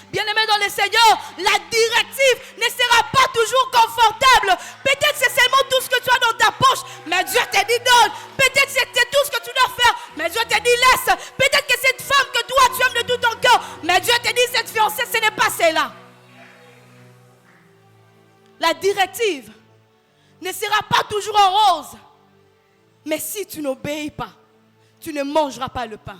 bien-aimé dans le Seigneur, la directive ne sera pas toujours confortable. Peut-être c'est seulement tout ce que tu as dans ta poche, mais Dieu te dit donne. Peut-être c'est tout ce que tu dois faire, mais Dieu te dit laisse. Peut-être que cette femme que toi tu aimes de tout ton cœur, mais Dieu te dit cette fiancée, ce n'est pas celle-là. la directive ne sera pas toujours en rose. Mais si tu n'obéis pas, tu ne mangeras pas le pain.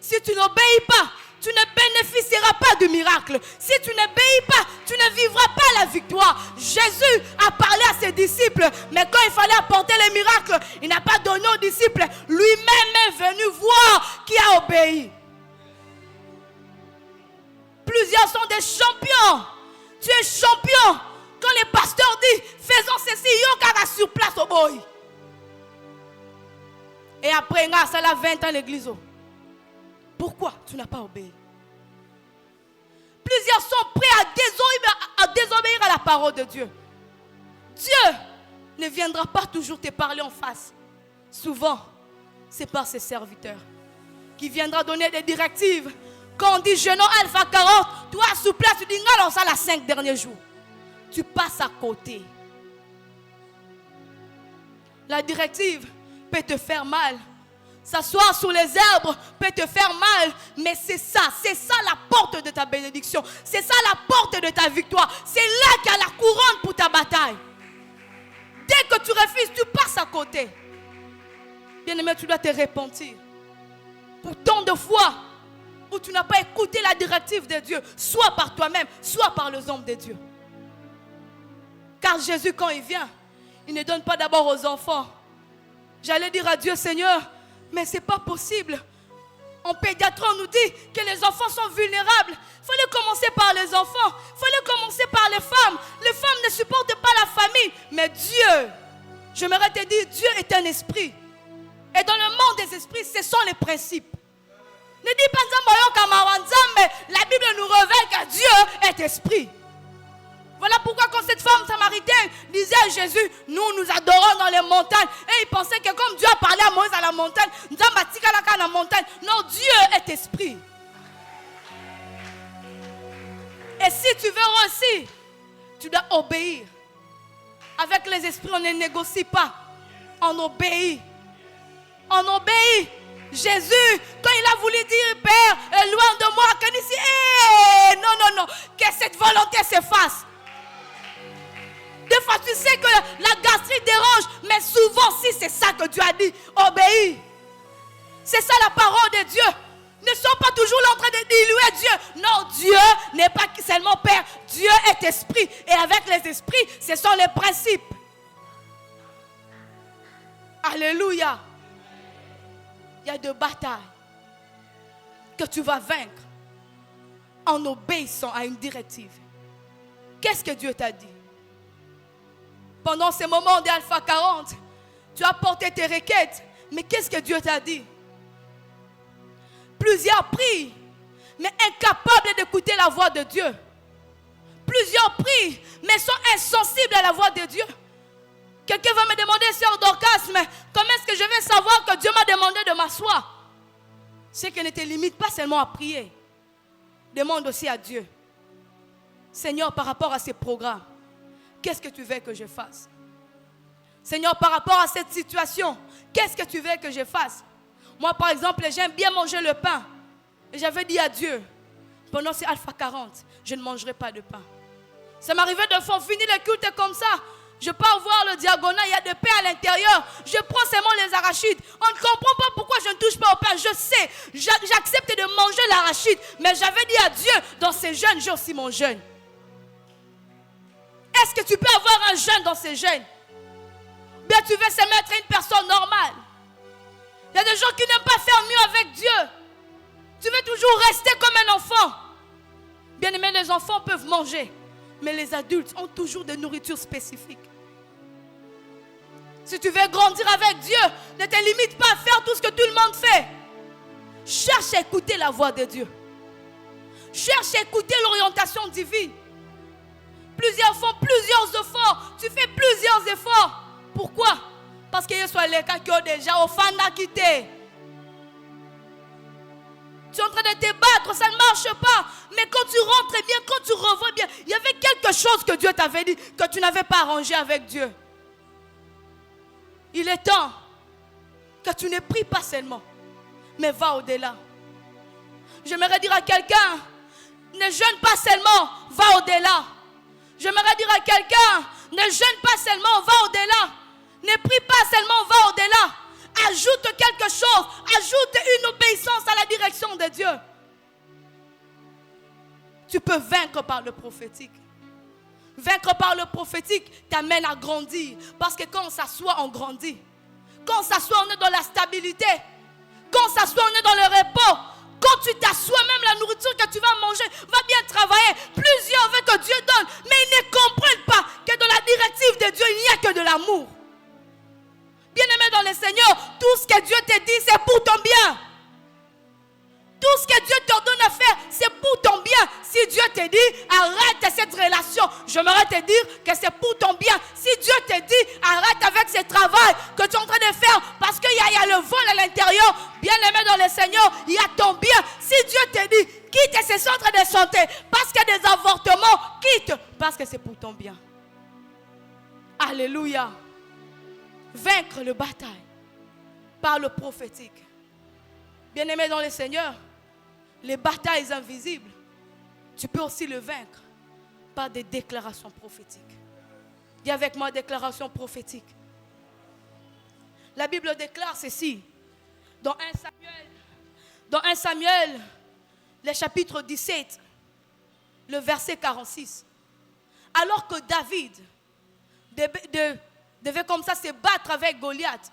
Si tu n'obéis pas, tu ne bénéficieras pas du miracle. Si tu n'obéis pas, tu ne vivras pas la victoire. Jésus a parlé à ses disciples, mais quand il fallait apporter les miracles, il n'a pas donné aux disciples. Lui-même est venu voir qui a obéi. Plusieurs sont des champions. Tu es champion. Quand les pasteurs disent, faisons ceci, il y a sur place au boy. Et après, ça a 20 ans l'église. Pourquoi tu n'as pas obéi? Plusieurs sont prêts à désobéir à la parole de Dieu. Dieu ne viendra pas toujours te parler en face. Souvent, c'est par ses serviteurs qui viendra donner des directives. Quand on dit jeûnons Alpha 40, toi sous place, tu dis non, ça les 5 derniers jours. Tu passes à côté. La directive peut te faire mal. S'asseoir sous les arbres peut te faire mal, mais c'est ça la porte de ta bénédiction. C'est ça la porte de ta victoire. C'est là qu'il y a la couronne pour ta bataille. Dès que tu refuses, tu passes à côté. Bien-aimé, tu dois te repentir. Pour tant de fois où tu n'as pas écouté la directive de Dieu, soit par toi-même, soit par les hommes de Dieu. Car Jésus, quand il vient, il ne donne pas d'abord aux enfants. J'allais dire à Dieu, Seigneur, mais ce n'est pas possible. En pédiatrie, on nous dit que les enfants sont vulnérables. Il fallait commencer par les enfants. Il fallait commencer par les femmes. Les femmes ne supportent pas la famille. Mais Dieu, j'aimerais te dire, Dieu est un esprit. Et dans le monde des esprits, ce sont les principes. Ne dis pas, mais la Bible nous révèle que Dieu est esprit. Voilà pourquoi quand cette femme samaritaine disait à Jésus, nous adorons dans les montagnes. Et il pensait que comme Dieu a parlé à Moïse à la montagne, non, Dieu est esprit. Et si tu veux aussi, tu dois obéir. Avec les esprits, on ne négocie pas. On obéit. On obéit. Jésus, quand il a voulu dire, Père, loin de moi, qu'il dit, non, que cette volonté s'efface. Des fois, tu sais que la gastrite dérange, mais souvent, si c'est ça que Dieu a dit, obéis. C'est ça la parole de Dieu. Ne sois pas toujours là en train de diluer Dieu. Non, Dieu n'est pas seulement Père. Dieu est esprit. Et avec les esprits, ce sont les principes. Alléluia. Il y a des batailles que tu vas vaincre en obéissant à une directive. Qu'est-ce que Dieu t'a dit? Pendant ces moments d'Alpha 40, tu as porté tes requêtes. Mais qu'est-ce que Dieu t'a dit? Plusieurs prient, mais incapables d'écouter la voix de Dieu. Plusieurs prient, mais sont insensibles à la voix de Dieu. Quelqu'un va me demander, sœur Dorcas, mais comment est-ce que je vais savoir que Dieu m'a demandé de m'asseoir? C'est que ne te limite pas seulement à prier. Demande aussi à Dieu. Seigneur, par rapport à ces programmes, qu'est-ce que tu veux que je fasse? Seigneur, par rapport à cette situation, qu'est-ce que tu veux que je fasse? Moi, par exemple, j'aime bien manger le pain. Et j'avais dit à Dieu, pendant ces Alpha 40, je ne mangerai pas de pain. Ça m'arrivait de faire finir le culte comme ça. Je pars voir le diagonal, il y a des pains à l'intérieur. Je prends seulement les arachides. On ne comprend pas pourquoi je ne touche pas au pain. Je sais, j'accepte de manger l'arachide. Mais j'avais dit à Dieu, dans ces jeûnes, j'ai aussi mon jeûne. Est-ce que tu peux avoir un jeûne dans ces jeûnes? Bien, tu veux se mettre une personne normale. Il y a des gens qui n'aiment pas faire mieux avec Dieu. Tu veux toujours rester comme un enfant. Bien aimé, les enfants peuvent manger. Mais les adultes ont toujours des nourritures spécifiques. Si tu veux grandir avec Dieu, ne te limite pas à faire tout ce que tout le monde fait. Cherche à écouter la voix de Dieu. Cherche à écouter l'orientation divine. Plusieurs font plusieurs efforts. Tu fais plusieurs efforts. Pourquoi? Parce que Yesu les cas qui ont déjà au fanda quitté. Tu es en train de te battre, ça ne marche pas. Mais quand tu rentres bien, quand tu revois bien, il y avait quelque chose que Dieu t'avait dit que tu n'avais pas arrangé avec Dieu. Il est temps que tu ne pries pas seulement, mais va au-delà. J'aimerais dire à quelqu'un, ne jeûne pas seulement, va au-delà. J'aimerais dire à quelqu'un, ne jeûne pas seulement, va au-delà. Ne prie pas seulement, va au-delà. Ajoute quelque chose, ajoute une obéissance à la direction de Dieu. Tu peux vaincre par le prophétique. Vaincre par le prophétique t'amène à grandir. Parce que quand on s'assoit, on grandit. Quand on s'assoit, on est dans la stabilité. Quand on s'assoit, on est dans le repos. Quand tu t'assois, même la nourriture que tu vas manger va bien travailler. Plusieurs veulent que Dieu donne, mais ils ne comprennent pas que dans la directive de Dieu, il n'y a que de l'amour. Bien-aimé dans le Seigneur, tout ce que Dieu te dit, c'est pour ton bien. Tout ce que Dieu t'ordonne à faire, c'est pour ton bien. Si Dieu te dit, arrête cette relation, j'aimerais te dire que c'est pour ton bien. Si Dieu te dit, arrête avec ce travail que tu es en train de faire, parce qu'il y a le vol à l'intérieur, bien-aimé dans le Seigneur, il y a ton bien. Si Dieu te dit, quitte ces centres de santé, parce qu'il y a des avortements, quitte, parce que c'est pour ton bien. Alléluia. Vaincre le bataille par le prophétique. Bien-aimé dans le Seigneur, les batailles invisibles, tu peux aussi le vaincre par des déclarations prophétiques. Dis avec moi, déclaration prophétique. La Bible déclare ceci dans 1 Samuel, le chapitre 17, le verset 46. Alors que David devait comme ça se battre avec Goliath,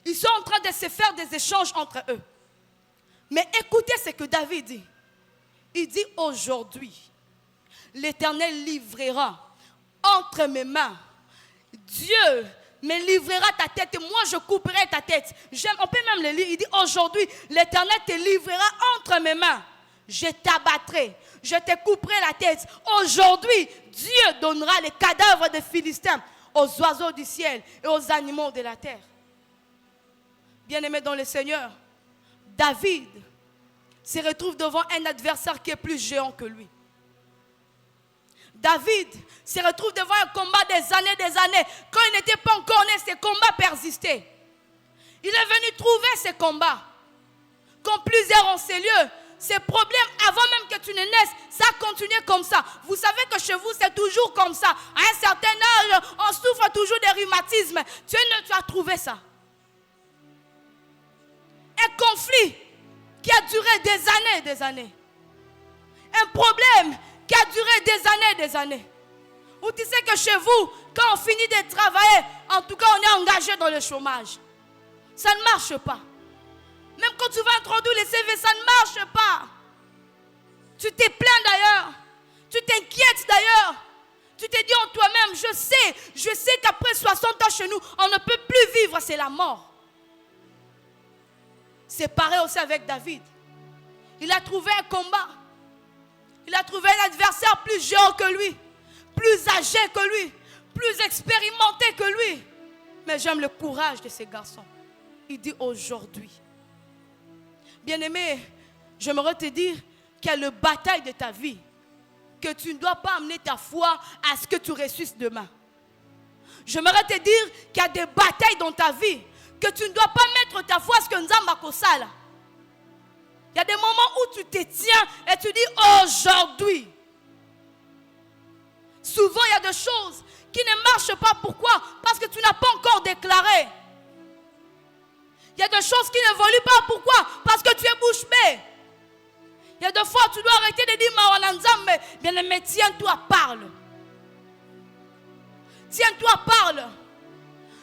ils sont en train de se faire des échanges entre eux. Mais écoutez ce que David dit. Il dit, aujourd'hui, l'Éternel livrera entre mes mains. Dieu me livrera ta tête et moi je couperai ta tête. On peut même le lire. Il dit, aujourd'hui, l'Éternel te livrera entre mes mains. Je t'abattrai, je te couperai la tête. Aujourd'hui, Dieu donnera les cadavres des Philistins aux oiseaux du ciel et aux animaux de la terre. Bien-aimé dans le Seigneur, David se retrouve devant un adversaire qui est plus géant que lui. David se retrouve devant un combat des années. Quand il n'était pas encore né, ces combats persistaient. Il est venu trouver ces combats. Quand plusieurs ont ces lieux, ces problèmes, avant même que tu ne naisses, ça continue comme ça. Vous savez que chez vous, c'est toujours comme ça. À un certain âge, on souffre toujours des rhumatismes. Tu as trouvé ça. Un conflit qui a duré des années et des années. Un problème qui a duré des années. Ou tu sais que chez vous, quand on finit de travailler, en tout cas on est engagé dans le chômage. Ça ne marche pas. Même quand tu vas introduire les CV, ça ne marche pas. Tu te plains d'ailleurs. Tu t'inquiètes d'ailleurs. Tu te dis en toi-même, je sais qu'après 60 ans chez nous, on ne peut plus vivre, c'est la mort. C'est pareil aussi avec David. Il a trouvé un combat. Il a trouvé un adversaire plus géant que lui, plus âgé que lui, plus expérimenté que lui. Mais j'aime le courage de ces garçons. Il dit aujourd'hui. Bien-aimé, j'aimerais te dire qu'il y a le bataille de ta vie, que tu ne dois pas amener ta foi à ce que tu ressuscites demain. J'aimerais te dire qu'il y a des batailles dans ta vie, que tu ne dois pas mettre ta foi à ce que Nzamba kosala. Il y a des moments où tu te tiens et tu dis aujourd'hui. Souvent il y a des choses qui ne marchent pas. Pourquoi? Parce que tu n'as pas encore déclaré. Il y a des choses qui n'évoluent pas. Pourquoi? Parce que tu es bouche bée. Il y a des fois tu dois arrêter de dire Mawananzambe. Bien aimé, tiens-toi, parle. Tiens-toi, parle.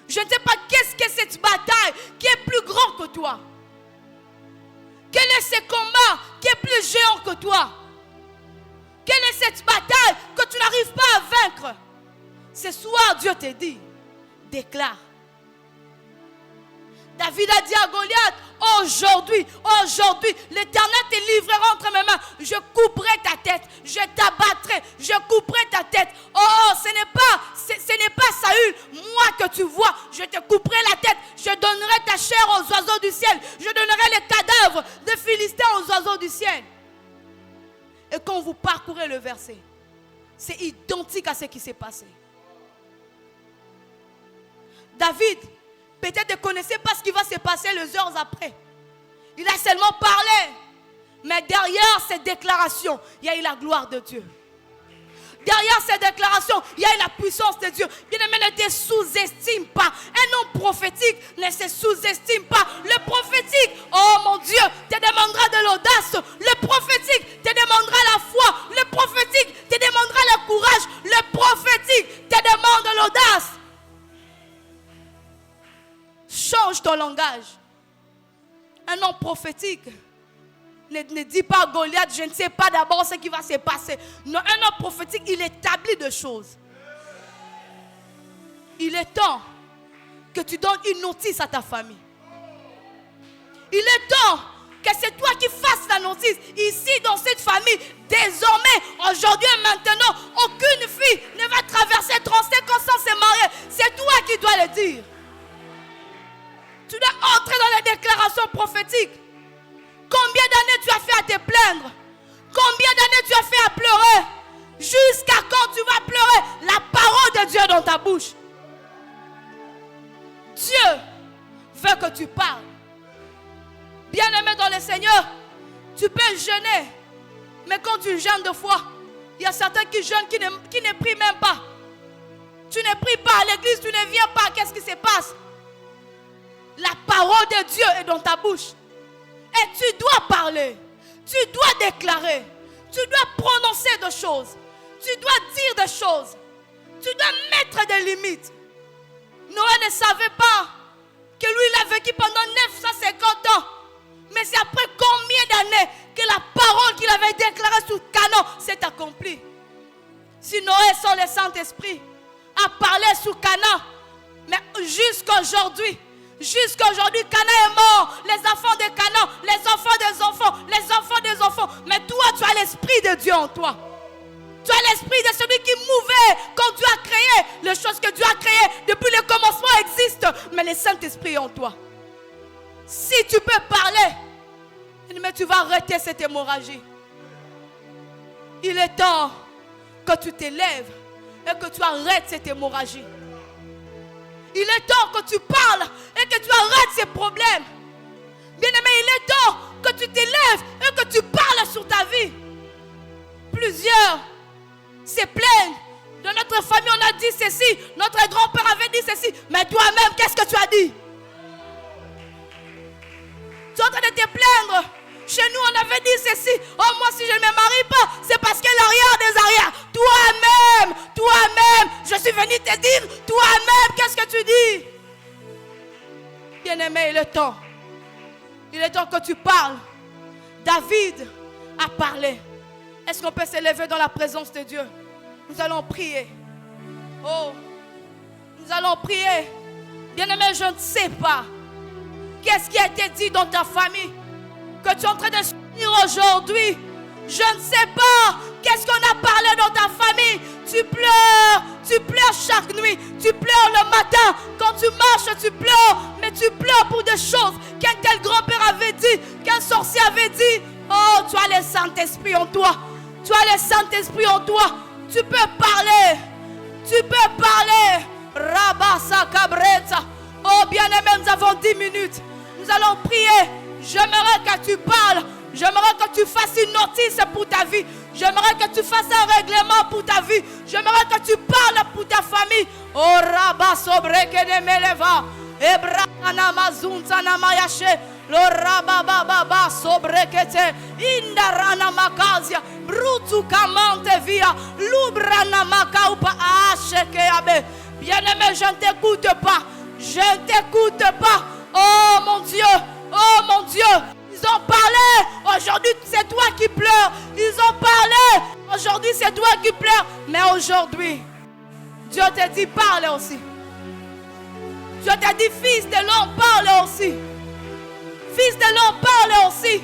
Je ne sais pas qu'est-ce que cette bataille qui est plus grand que toi. Quel est ce combat qui est plus géant que toi? Quelle est cette bataille que tu n'arrives pas à vaincre? Ce soir, Dieu te dit, déclare. David a dit à Goliath, aujourd'hui, l'Éternel te livrera entre mes mains. Je couperai ta tête, je t'abattrai, je couperai ta tête. Oh, ce n'est pas Saül, moi que tu vois. Je te couperai la tête, je donnerai ta chair aux oiseaux du ciel. Je donnerai les cadavres des Philistins aux oiseaux du ciel. Et quand vous parcourez le verset, c'est identique à ce qui s'est passé. David, peut-être ne connaissait pas ce qui va se passer les heures après. Il a seulement parlé. Mais derrière cette déclaration, il y a eu la gloire de Dieu. Derrière ces déclarations, il y a la puissance de Dieu. Bien-aimé, ne te sous-estime pas. Un homme prophétique ne se sous-estime pas. Le prophétique, oh mon Dieu, te demandera de l'audace. Le prophétique te demandera la foi. Le prophétique te demandera le courage. Le prophétique te demande l'audace. Change ton langage. Un homme prophétique ne dit pas à Goliath, je ne sais pas d'abord ce qui va se passer. Non, un homme prophétique, il établit des choses. Il est temps que tu donnes une notice à ta famille. Il est temps que c'est toi qui fasses la notice. Ici, dans cette famille, désormais, aujourd'hui et maintenant, aucune fille ne va traverser 35 ans sans se marier. C'est toi qui dois le dire. Tu dois entrer dans les déclarations prophétiques. Combien d'années tu as fait à te plaindre? Combien d'années tu as fait à pleurer? Jusqu'à quand tu vas pleurer la parole de Dieu dans ta bouche? Dieu veut que tu parles. Bien-aimé dans le Seigneur, tu peux jeûner. Mais quand tu jeûnes de foi, il y a certains qui jeûnent qui ne prient même pas. Tu ne pries pas à l'église, tu ne viens pas. Qu'est-ce qui se passe? La parole de Dieu est dans ta bouche. Et tu dois parler, tu dois déclarer, tu dois prononcer des choses, tu dois dire des choses, tu dois mettre des limites. Noé ne savait pas que lui il a vécu pendant 950 ans. Mais c'est après combien d'années que la parole qu'il avait déclarée sur Canaan s'est accomplie. Si Noé sans le Saint-Esprit a parlé sur Canaan, mais jusqu'aujourd'hui, Canaan est mort. Les enfants de Canaan, les enfants des enfants, les enfants des enfants. Mais toi, tu as l'Esprit de Dieu en toi. Tu as l'Esprit de celui qui mouvait quand Dieu a créé. Les choses que Dieu a créées depuis le commencement existent. Mais le Saint-Esprit est en toi. Si tu peux parler, mais tu vas arrêter cette hémorragie. Il est temps que tu t'élèves et que tu arrêtes cette hémorragie. Il est temps que tu parles et que tu arrêtes ces problèmes. Bien-aimé, il est temps que tu t'élèves et que tu parles sur ta vie. Plusieurs se plaignent. Dans notre famille, on a dit ceci. Notre grand-père avait dit ceci. Mais toi-même, qu'est-ce que tu as dit? Tu es en train de te plaindre. Chez nous, on avait dit ceci. Oh, moi, si je ne me marie pas, c'est parce que l'arrière des arrières. Toi-même, je suis venu te dire, toi-même, qu'est-ce que tu dis? Bien-aimé, il est temps. Il est temps que tu parles. David a parlé. Est-ce qu'on peut s'élever dans la présence de Dieu? Nous allons prier. Oh, nous allons prier. Bien-aimé, je ne sais pas. Qu'est-ce qui a été dit dans ta famille? Que tu es en train de soutenir aujourd'hui. Je ne sais pas. Qu'est-ce qu'on a parlé dans ta famille? Tu pleures chaque nuit. Tu pleures le matin. Quand tu marches, tu pleures. Mais tu pleures pour des choses qu'un tel grand-père avait dit, qu'un sorcier avait dit. Oh, tu as le Saint-Esprit en toi. Tu as le Saint-Esprit en toi. Tu peux parler. Tu peux parler. Rabasa Cabreta. Oh, bien-aimé, nous avons 10 minutes. Nous allons prier. J'aimerais que tu parles. J'aimerais que tu fasses une notice pour ta vie. J'aimerais que tu fasses un règlement pour ta vie. J'aimerais que tu parles pour ta famille. Oh, Rabba Sobreke de Meleva. Ebra Mazunza Namayache. Lo Rabba Baba Sobrekete. Indarana Makazia. Brutu Kamante Via. Lubrana Makaupa Achekeabe. Bien-aimé, je ne t'écoute pas. Je ne t'écoute pas. Oh mon Dieu. Oh mon Dieu. Ils ont parlé. Aujourd'hui, c'est toi qui pleures. Ils ont parlé. Aujourd'hui, c'est toi qui pleures. Mais aujourd'hui, Dieu te dit, parle aussi. Dieu te dit, fils de l'homme, parle aussi. Fils de l'homme, parle aussi.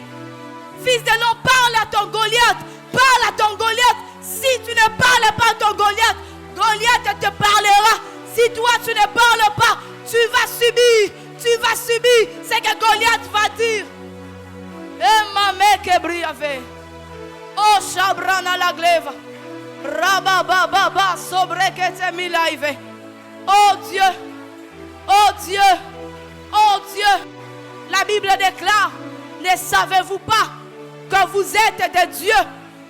Fils de l'homme, parle à ton Goliath. Parle à ton Goliath. Si tu ne parles pas à ton Goliath, Goliath te parlera. Si toi, tu ne parles pas, tu vas subir. Tu vas subir ce que Goliath va dire. Et ma mère briave. Oh, Shabrana la glaive. Rabababa sobrekete milaive. Oh Dieu. Oh Dieu. Oh Dieu. La Bible déclare, ne savez-vous pas que vous êtes des dieux?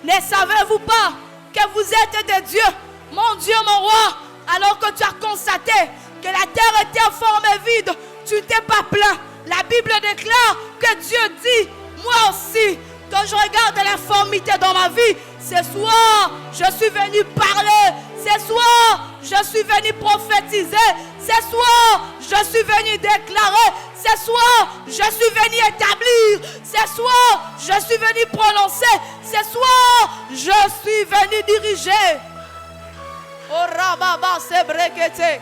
Ne savez-vous pas que vous êtes des dieux. Mon Dieu, mon roi, alors que tu as constaté que la terre était informe et vide, tu n'étais pas plein. La Bible déclare que Dieu dit, moi aussi, quand je regarde l'informité dans ma vie, ce soir, je suis venu parler. Ce soir, je suis venu prophétiser. Ce soir, je suis venu déclarer. Ce soir, je suis venu établir. Ce soir, je suis venu prononcer. Ce soir, je suis venu diriger. Oh rababa sebrekete.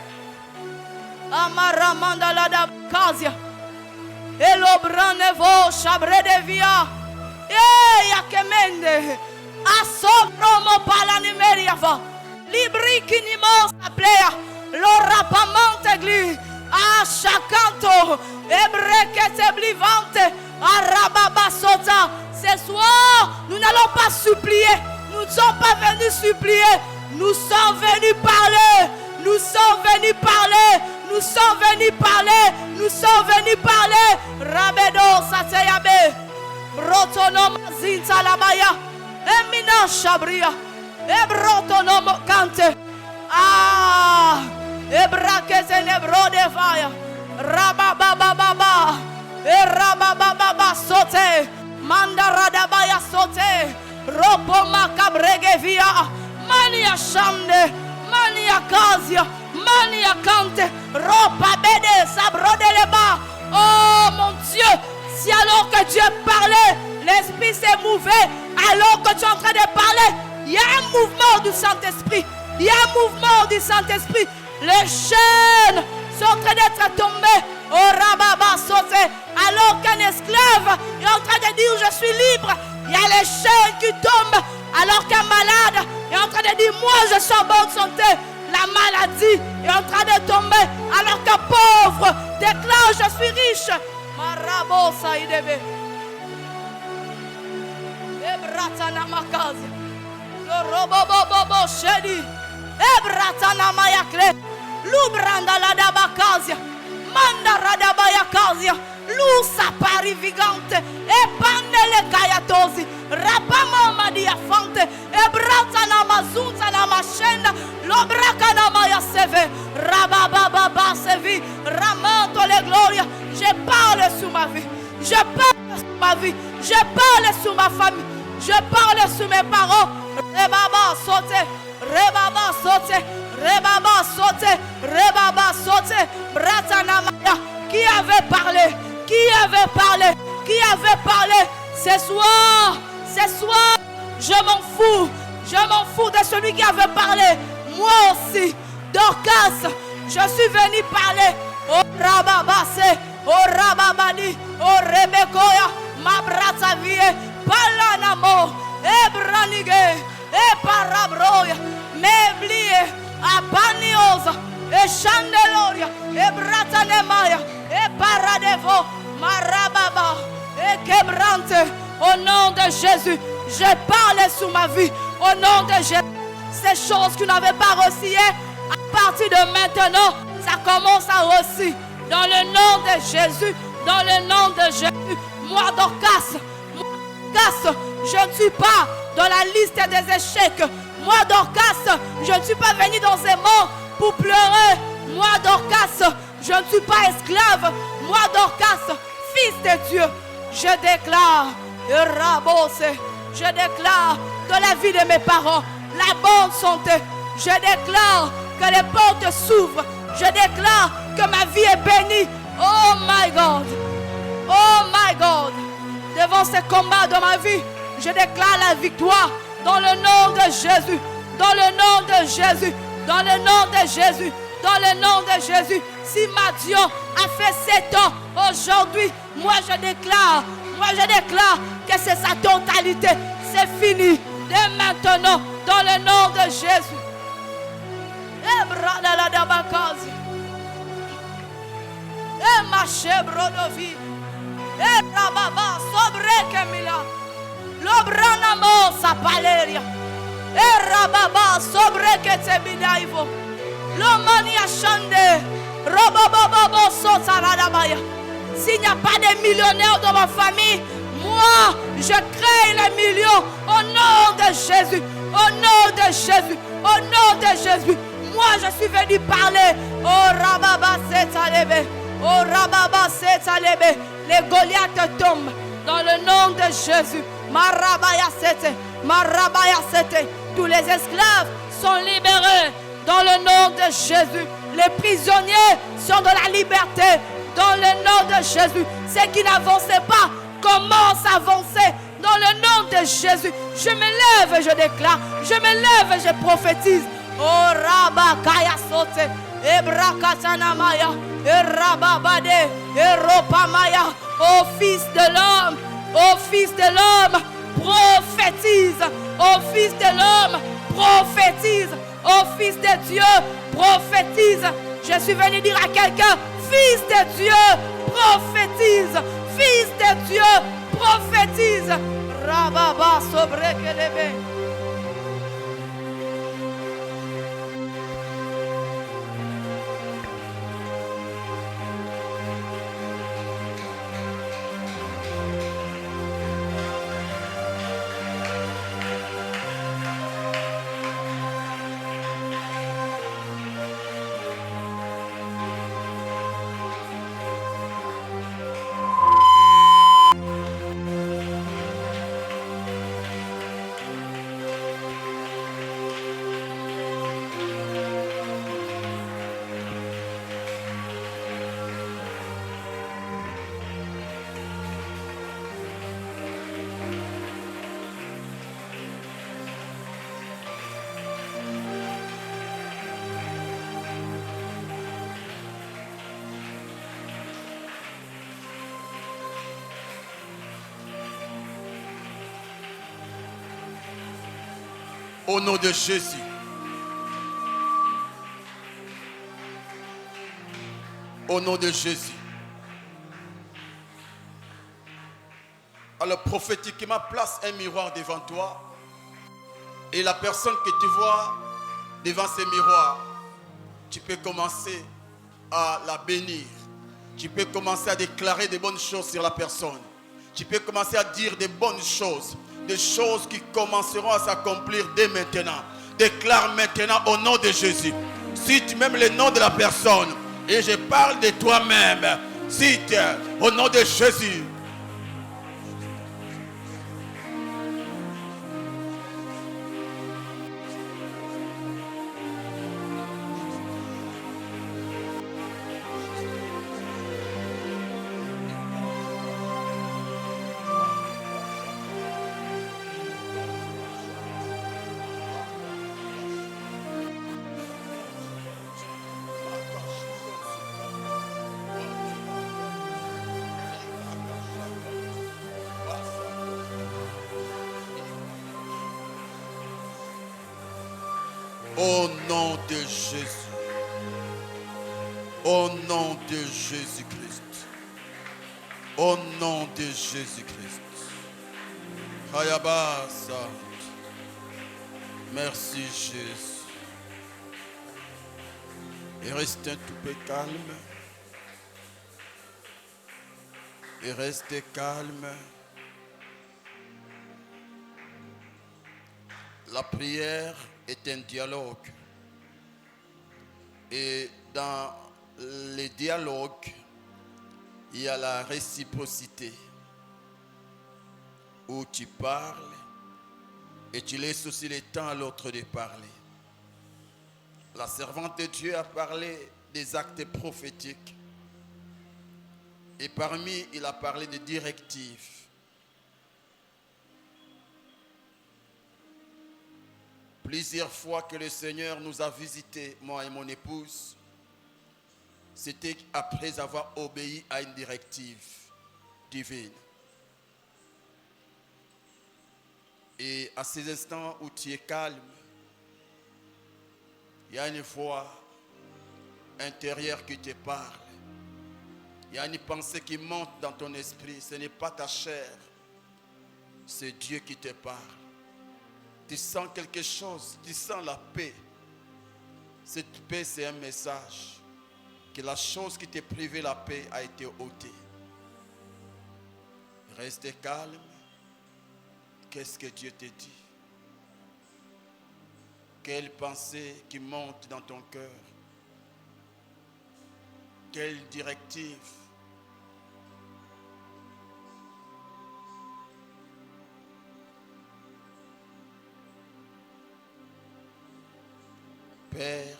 Amaramanda la dabkazia. Elobrannevo chabre de via. Yakemende. Asopromo palanimeriava. Libri kinimo saplea. L'orapamante gli. Achacanto. Ebrekete blivante. Arababa sota. Ce soir, nous n'allons pas supplier. Nous ne sommes pas venus supplier. Nous sommes venus parler. Nous sommes venus parler. Nous sommes venus parler. Nous sommes venus parler. Rabedo sateyabe. Brotonom zinta labaya. Emina shabria. Ebrotonom kante. Ah. Ebrakete nebro de fire. Rababababa. Erabababa sote. Mandaradabaya sote. Ropoma kabregevia. Mania shande. Mania kazia. Mania kante. Ropa bede sabrode leba. Oh mon Dieu. Si alors que Dieu parlait, l'Esprit s'est mouvé, alors que tu es en train de parler, il y a un mouvement du Saint-Esprit. Il y a un mouvement du Saint-Esprit. Les chaînes sont en train d'être tombées. Oh rababa sauté. Alors qu'un esclave est en train de dire je suis libre, il y a les chaînes qui tombent. Alors qu'un malade est en train de dire moi je suis en bonne santé. La maladie est en train de tomber. Alors qu'un pauvre déclare je suis riche. Marabo saidebe. Ebratana makazi. Lo robobobobo shedi. Ebratana mayakle. Lubranda la dabakazia. Manda radabaya kazia. Lusa pari vigante. Epandele kayatozi. Rapama madia fante. Ebratana mazunta na mashenda. Lobrakana maya seve. Rabababa sevi. Ramanto le gloria. Je parle sur ma vie. Je parle sur ma vie. Je parle sur ma famille. Je parle sur mes parents. Rebaba sauté. Rebaba sauté. Rebaba sauté. Rebaba sauté. Bratanamaya. Qui avait parlé? Qui avait parlé? Qui avait parlé? Ce soir, je m'en fous. Je m'en fous de celui qui avait parlé. Moi aussi, Dorcas, je suis venu parler. Oh Rababase. Oh Rababani, oh Rebekoya, ma brata vie, Palanamo, Ebranige, Parabroya, Meblie, Apaniosa, Chandeloria, Bratanemaya, Paradevo, Marababa, Quebrante. Au nom de Jésus, je parle sur ma vie. Au nom de Jésus, ces choses que tu n'avais pas reçues, à partir de maintenant, ça commence à reçu. Dans le nom de Jésus, dans le nom de Jésus, moi Dorcas, je ne suis pas dans la liste des échecs. Moi Dorcas, je ne suis pas venu dans ces mondes pour pleurer. Moi Dorcas, je ne suis pas esclave. Moi Dorcas, fils de Dieu, je déclare, je déclare dans la vie de mes parents la bonne santé. Je déclare que les portes s'ouvrent. Je déclare que ma vie est bénie. Oh my God. Oh my God. Devant ces combats de ma vie, je déclare la victoire dans le nom de Jésus. Dans le nom de Jésus. Dans le nom de Jésus. Dans le nom de Jésus. Si Madian a fait 7 ans aujourd'hui, moi je déclare que c'est sa totalité. C'est fini. Dès maintenant, dans le nom de Jésus. Brodovi, Rababa, sobre Camila, Lobranamo, Sapaleria, Rababa, sobre Ketebidaivo, Lomania Chande, Robobobo, Sotaradabaya. S'il n'y a pas de millionnaires dans ma famille, moi, je crée les millions au nom de Jésus. Au nom de Jésus. Au nom de Jésus. Moi, je suis venu parler. Oh, Rababa Setalebe. Oh, Rababa Setalebe. Les Goliaths tombent dans le nom de Jésus. Marabaya Sete. Marabaya Sete. Tous les esclaves sont libérés dans le nom de Jésus. Les prisonniers sont dans la liberté dans le nom de Jésus. Ceux qui n'avançaient pas commencent à avancer dans le nom de Jésus. Je me lève et je déclare. Je me lève et je prophétise. Oh Rabakaya Sote. Ebrakatana et Rababade et Ropamaya. Ô fils de l'homme. Ô fils de l'homme. Prophétise. Ô fils de l'homme. Prophétise. Ô fils de Dieu. Prophétise. Je suis venu dire à quelqu'un, fils de Dieu, prophétise. Fils de Dieu, prophétise. Rababa sobrekelebe. Au nom de Jésus. Au nom de Jésus. Alors prophétiquement, place un miroir devant toi. Et la personne que tu vois devant ce miroir, tu peux commencer à la bénir. Tu peux commencer à déclarer des bonnes choses sur la personne. Tu peux commencer à dire des bonnes choses. Des choses qui commenceront à s'accomplir dès maintenant. Déclare maintenant au nom de Jésus. Cite même le nom de la personne. Et je parle de toi-même. Cite au nom de Jésus. Au nom de Jésus. Au nom de Jésus-Christ. Au nom de Jésus-Christ. Hayabasa. Merci Jésus. Et reste un tout peu calme. Et restez calme. La prière est un dialogue. Et dans les dialogues, il y a la réciprocité. Où tu parles et tu laisses aussi le temps à l'autre de parler. La servante de Dieu a parlé des actes prophétiques. Et parmi, il a parlé de directives. Plusieurs fois que le Seigneur nous a visités, moi et mon épouse, c'était après avoir obéi à une directive divine. Et à ces instants où tu es calme, il y a une voix intérieure qui te parle. Il y a une pensée qui monte dans ton esprit. Ce n'est pas ta chair, c'est Dieu qui te parle. Tu sens quelque chose, tu sens la paix. Cette paix, c'est un message que la chose qui t'a privé la paix a été ôtée. Reste calme. Qu'est-ce que Dieu te dit? Quelle pensée qui monte dans ton cœur? Quelle directive? Père,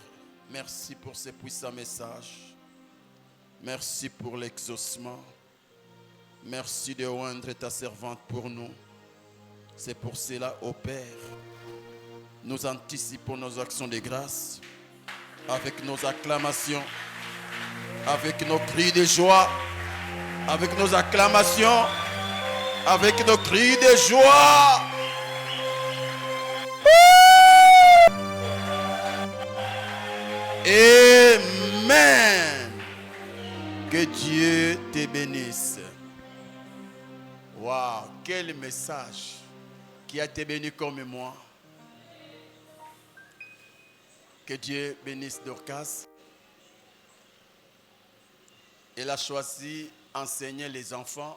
merci pour ces puissants messages. Merci pour l'exaucement. Merci de oindre ta servante pour nous. C'est pour cela, ô Père, nous anticipons nos actions de grâce avec nos acclamations, avec nos cris de joie, avec nos acclamations, avec nos cris de joie. Amen. Que Dieu te bénisse. Waouh, quel message qui a été béni comme moi. Que Dieu bénisse Dorcas. Elle a choisi enseigner les enfants.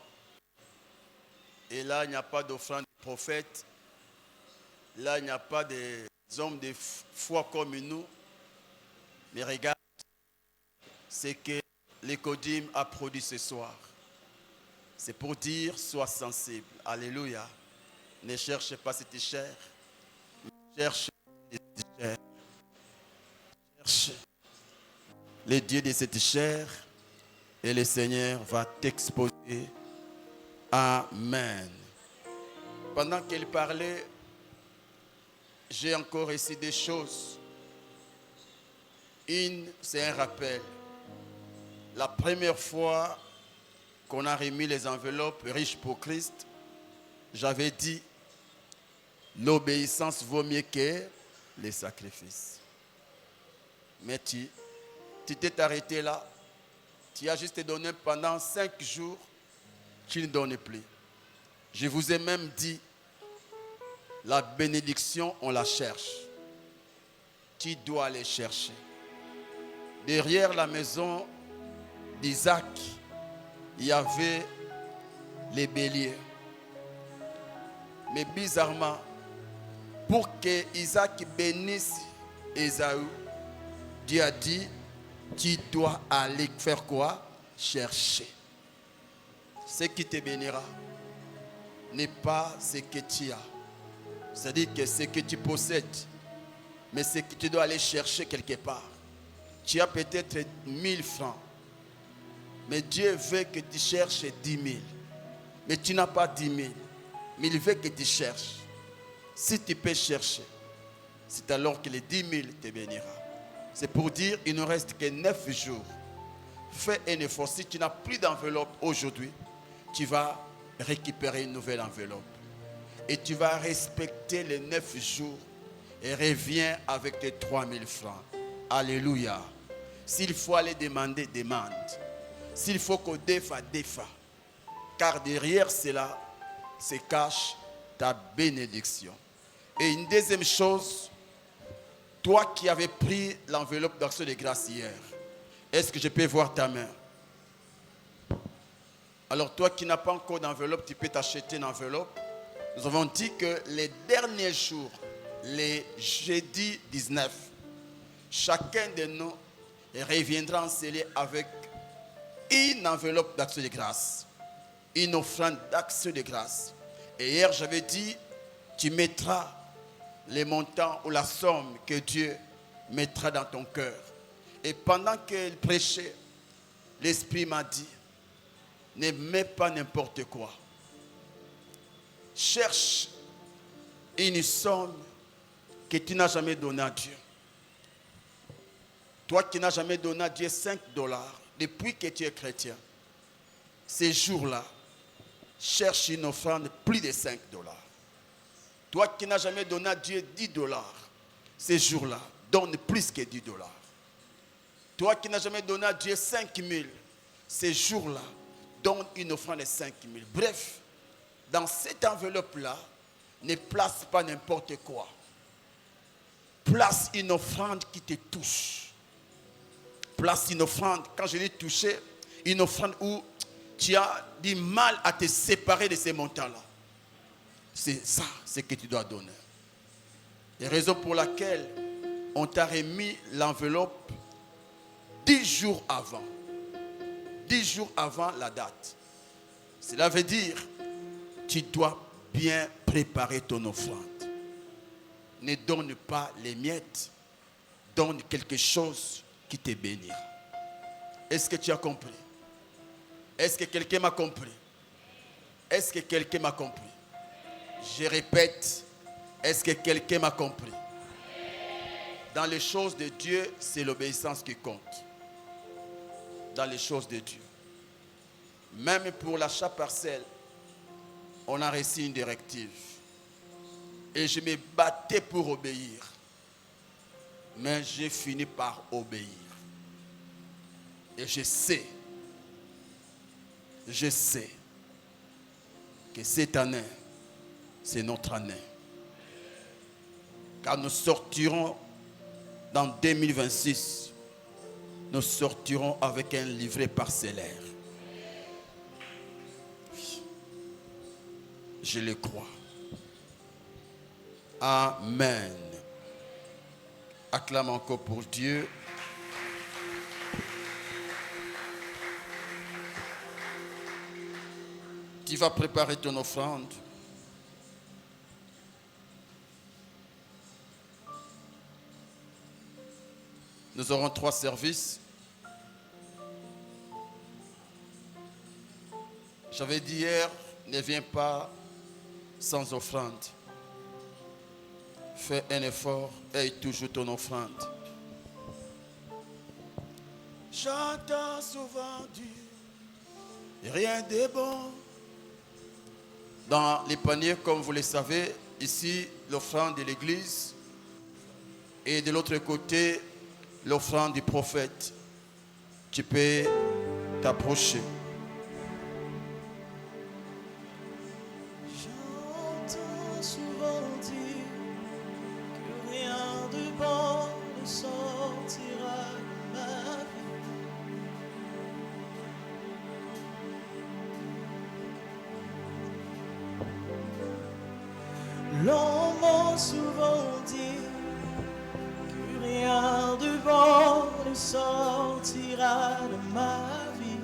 Et là, il n'y a pas d'offrande de prophète. Là, il n'y a pas des hommes de foi comme nous. Mais regarde ce que l'Écodim a produit ce soir. C'est pour dire, sois sensible. Alléluia. Ne cherche pas cette chair. Cherche cette chair. Cherche les dieux de cette chair. Et le Seigneur va t'exposer. Amen. Pendant qu'elle parlait, j'ai encore réussi des choses. Une, c'est un rappel. La première fois qu'on a remis les enveloppes riches pour Christ, j'avais dit, l'obéissance vaut mieux que les sacrifices. Mais tu t'es arrêté là. Tu as juste donné pendant 5 jours, tu ne donnes plus. Je vous ai même dit, la bénédiction, on la cherche. Tu dois aller chercher. Derrière la maison d'Isaac, il y avait les béliers. Mais bizarrement, pour que Isaac bénisse Ésaü, Dieu a dit, tu dois aller faire quoi? Chercher. Ce qui te bénira n'est pas ce que tu as. C'est-à-dire que ce que tu possèdes, mais ce que tu dois aller chercher quelque part. Tu as peut-être 1000 francs. Mais Dieu veut que tu cherches 10 000. Mais tu n'as pas 10 000. Mais il veut que tu cherches. Si tu peux chercher, c'est alors que les 10 000 te bénira. C'est pour dire, il ne reste que 9 jours. Fais un effort. Si tu n'as plus d'enveloppe aujourd'hui, tu vas récupérer une nouvelle enveloppe. Et tu vas respecter les 9 jours. Et reviens avec tes 3 000 francs. Alléluia. S'il faut aller demander, demande. S'il faut qu'on défa, défa. Car derrière cela se cache ta bénédiction. Et une deuxième chose, toi qui avais pris l'enveloppe d'action de grâce hier, est-ce que je peux voir ta main? Alors toi qui n'as pas encore d'enveloppe, tu peux t'acheter une enveloppe. Nous avons dit que les derniers jours, les jeudis 19, chacun de nous reviendra enseigner avec une enveloppe d'action de grâce, une offrande d'action de grâce. Et hier, j'avais dit, tu mettras les montants ou la somme que Dieu mettra dans ton cœur. Et pendant qu'elle prêchait, l'Esprit m'a dit, ne mets pas n'importe quoi. Cherche une somme que tu n'as jamais donnée à Dieu. Toi qui n'as jamais donné à Dieu $5, depuis que tu es chrétien, ces jours-là, cherche une offrande plus de $5. Toi qui n'as jamais donné à Dieu $10, ces jours-là, donne plus que $10. Toi qui n'as jamais donné à Dieu 5 000, ces jours-là, donne une offrande de 5 000. Bref, dans cette enveloppe-là, ne place pas n'importe quoi. Place une offrande qui te touche. Place une offrande, quand je dis toucher, une offrande où tu as du mal à te séparer de ces montants-là. C'est ça, ce que tu dois donner. Et raison pour laquelle on t'a remis l'enveloppe 10 jours avant. 10 jours avant la date. Cela veut dire, tu dois bien préparer ton offrande. Ne donne pas les miettes. Donne quelque chose qui te bénit. Est-ce que tu as compris? Est-ce que quelqu'un m'a compris? Est-ce que quelqu'un m'a compris? Je répète, est-ce que quelqu'un m'a compris? Dans les choses de Dieu, c'est l'obéissance qui compte. Dans les choses de Dieu. Même pour l'achat parcelle, on a reçu une directive. Et je me battais pour obéir. Mais j'ai fini par obéir. Et je sais que cette année, c'est notre année. Car nous sortirons dans 2026, nous sortirons avec un livret parcellaire. Je le crois. Amen. Acclame encore pour Dieu. Tu vas préparer ton offrande. Nous aurons 3 services. J'avais dit hier, ne viens pas sans offrande. Fais un effort et toujours ton offrande. J'entends souvent dire, rien de bon. Dans les paniers, comme vous le savez, ici, l'offrande de l'église. Et de l'autre côté, l'offrande du prophète. Tu peux t'approcher. J'entends souvent dire que rien de bon ne sortira de ma vie. L'on m'a souvent dit que rien de bon ne sortira de ma vie.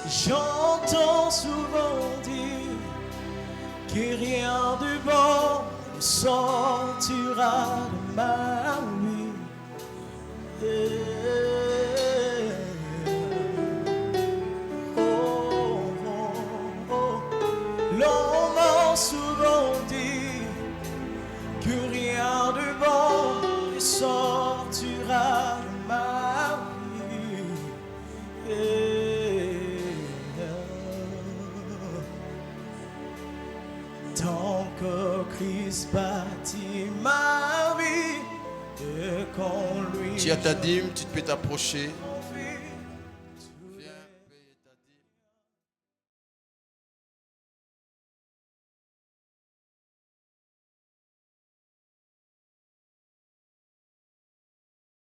J'entends souvent dire que rien de bon ne sortira de ma vie. L'on m'a souvent dit que rien de bon ne sortira de ma vie. Tant que Christ bâtit ma vie et qu'on lui Tu as ta dîme, tu peux t'approcher.